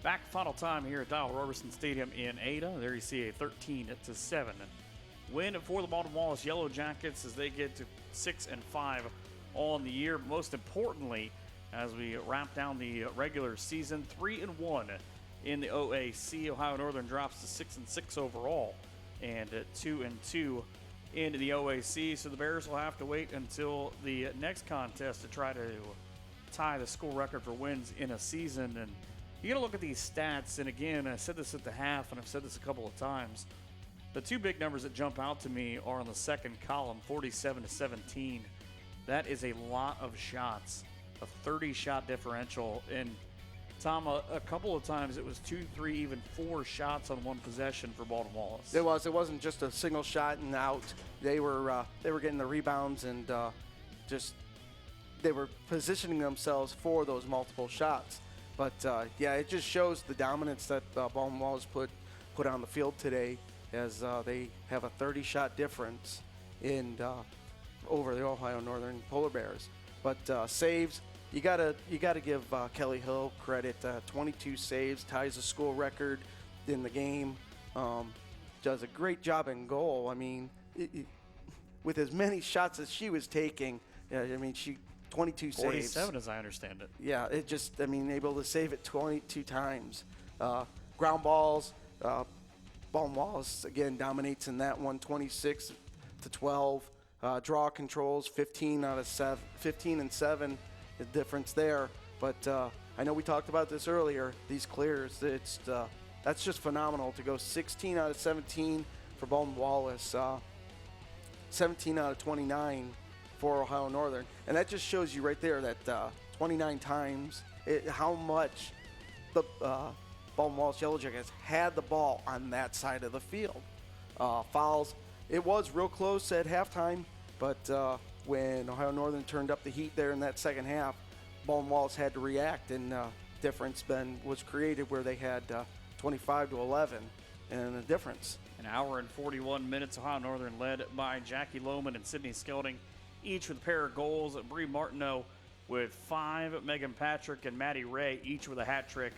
Back final time here at Dial Roberson Stadium in Ada. There you see a 13-7 win for the Baldwin Wallace Yellow Jackets as they get to 6-5 on the year. Most importantly, as we wrap down the regular season, 3-1 in the OAC. Ohio Northern drops to 6-6 overall and 2-2 into the OAC. So the Bears will have to wait until the next contest to try to tie the school record for wins in a season. And you got to look at these stats, and again, I said this at the half, and I've said this a couple of times. The two big numbers that jump out to me are on the second column, 47-17. That is a lot of shots, a 30-shot differential. And, Tom, a couple of times it was 2, 3, even 4 shots on one possession for Baldwin Wallace. It was. It wasn't just a single shot and out. They were getting the rebounds and they were positioning themselves for those multiple shots. But, yeah, it just shows the dominance that Baldwin Wallace put on the field today as they have a 30-shot difference over the Ohio Northern Polar Bears. But saves, you gotta give Kelly Hill credit. 22 saves, ties the school record in the game. Does a great job in goal. I mean, with as many shots as she was taking, she 22 saves. 47, as I understand it. Yeah, able to save it 22 times. Ground balls, Baldwin Wallace, again, dominates in that one, 26-12. Draw controls, 15 and 7, the difference there. But I know we talked about this earlier, these clears. That's just phenomenal to go 16 out of 17 for Baldwin Wallace, 17 out of 29 for Ohio Northern. And that just shows you right there that 29 times how much the Baldwin Wallace Yellow Jackets had the ball on that side of the field. Fouls, it was real close at halftime, but when Ohio Northern turned up the heat there in that second half, Baldwin Wallace had to react, and difference then was created where they had 25-11 and a difference. An hour and 41 minutes, Ohio Northern led by Jackie Lohman and Sydney Skelding, each with a pair of goals. Bree Martineau with 5, Megan Patrick and Maddie Ray each with a hat trick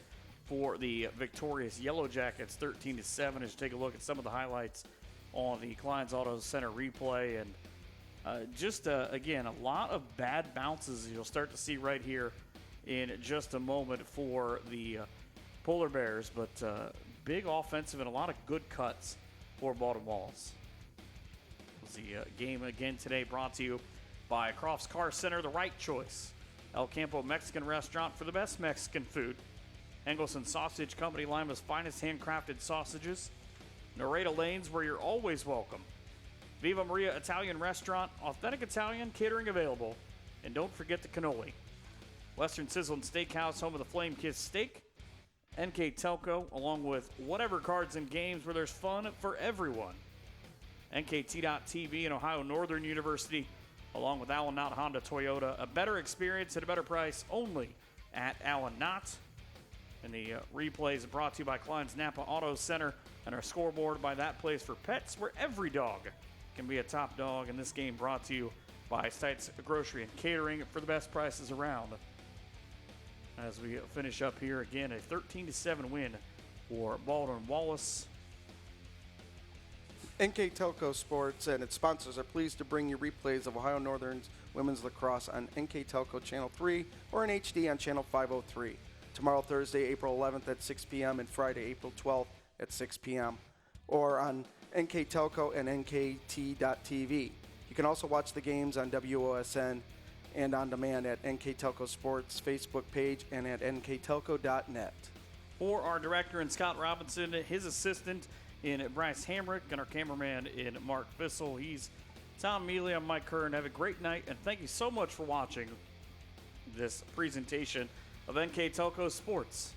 for the victorious Yellow Jackets, 13-7. As you take a look at some of the highlights on the Kleins Auto Center replay, and again, a lot of bad bounces you'll start to see right here in just a moment for the Polar Bears, but big offensive and a lot of good cuts for Baldwin Wallace. The game again today brought to you by Crofts Car Center, the right choice. El Campo Mexican Restaurant for the best Mexican food. Engelson Sausage Company, Lima's finest handcrafted sausages. Nareda Lanes, where you're always welcome. Viva Maria Italian Restaurant, authentic Italian catering available. And don't forget the cannoli. Western Sizzle and Steakhouse, home of the Flame Kiss Steak. NKTelco, along with Whatever Cards and Games, where there's fun for everyone. NKT.TV and Ohio Northern University, along with Allen Knott Honda Toyota. A better experience at a better price only at Allen Knott. And the replays are brought to you by Klein's Napa Auto Center and our scoreboard by That Place for Pets, where every dog can be a top dog. And this game brought to you by Stites Grocery and Catering for the best prices around. As we finish up here again, a 13-7 win for Baldwin Wallace. NKTelco Sports and its sponsors are pleased to bring you replays of Ohio Northern's women's lacrosse on NKTelco Channel 3 or in HD on Channel 503. tomorrow, Thursday, April 11th at 6 p.m. and Friday, April 12th at 6 p.m. or on NKTelco and NKT.TV. You can also watch the games on WOSN and on demand at NKTelco Sports Facebook page and at nktelco.net. For our director in Scott Robinson, his assistant in Bryce Hamrick, and our cameraman in Mark Bissell. He's Tom Mealy. I'm Mike Kern. Have a great night, and thank you so much for watching this presentation of NKTelco Sports.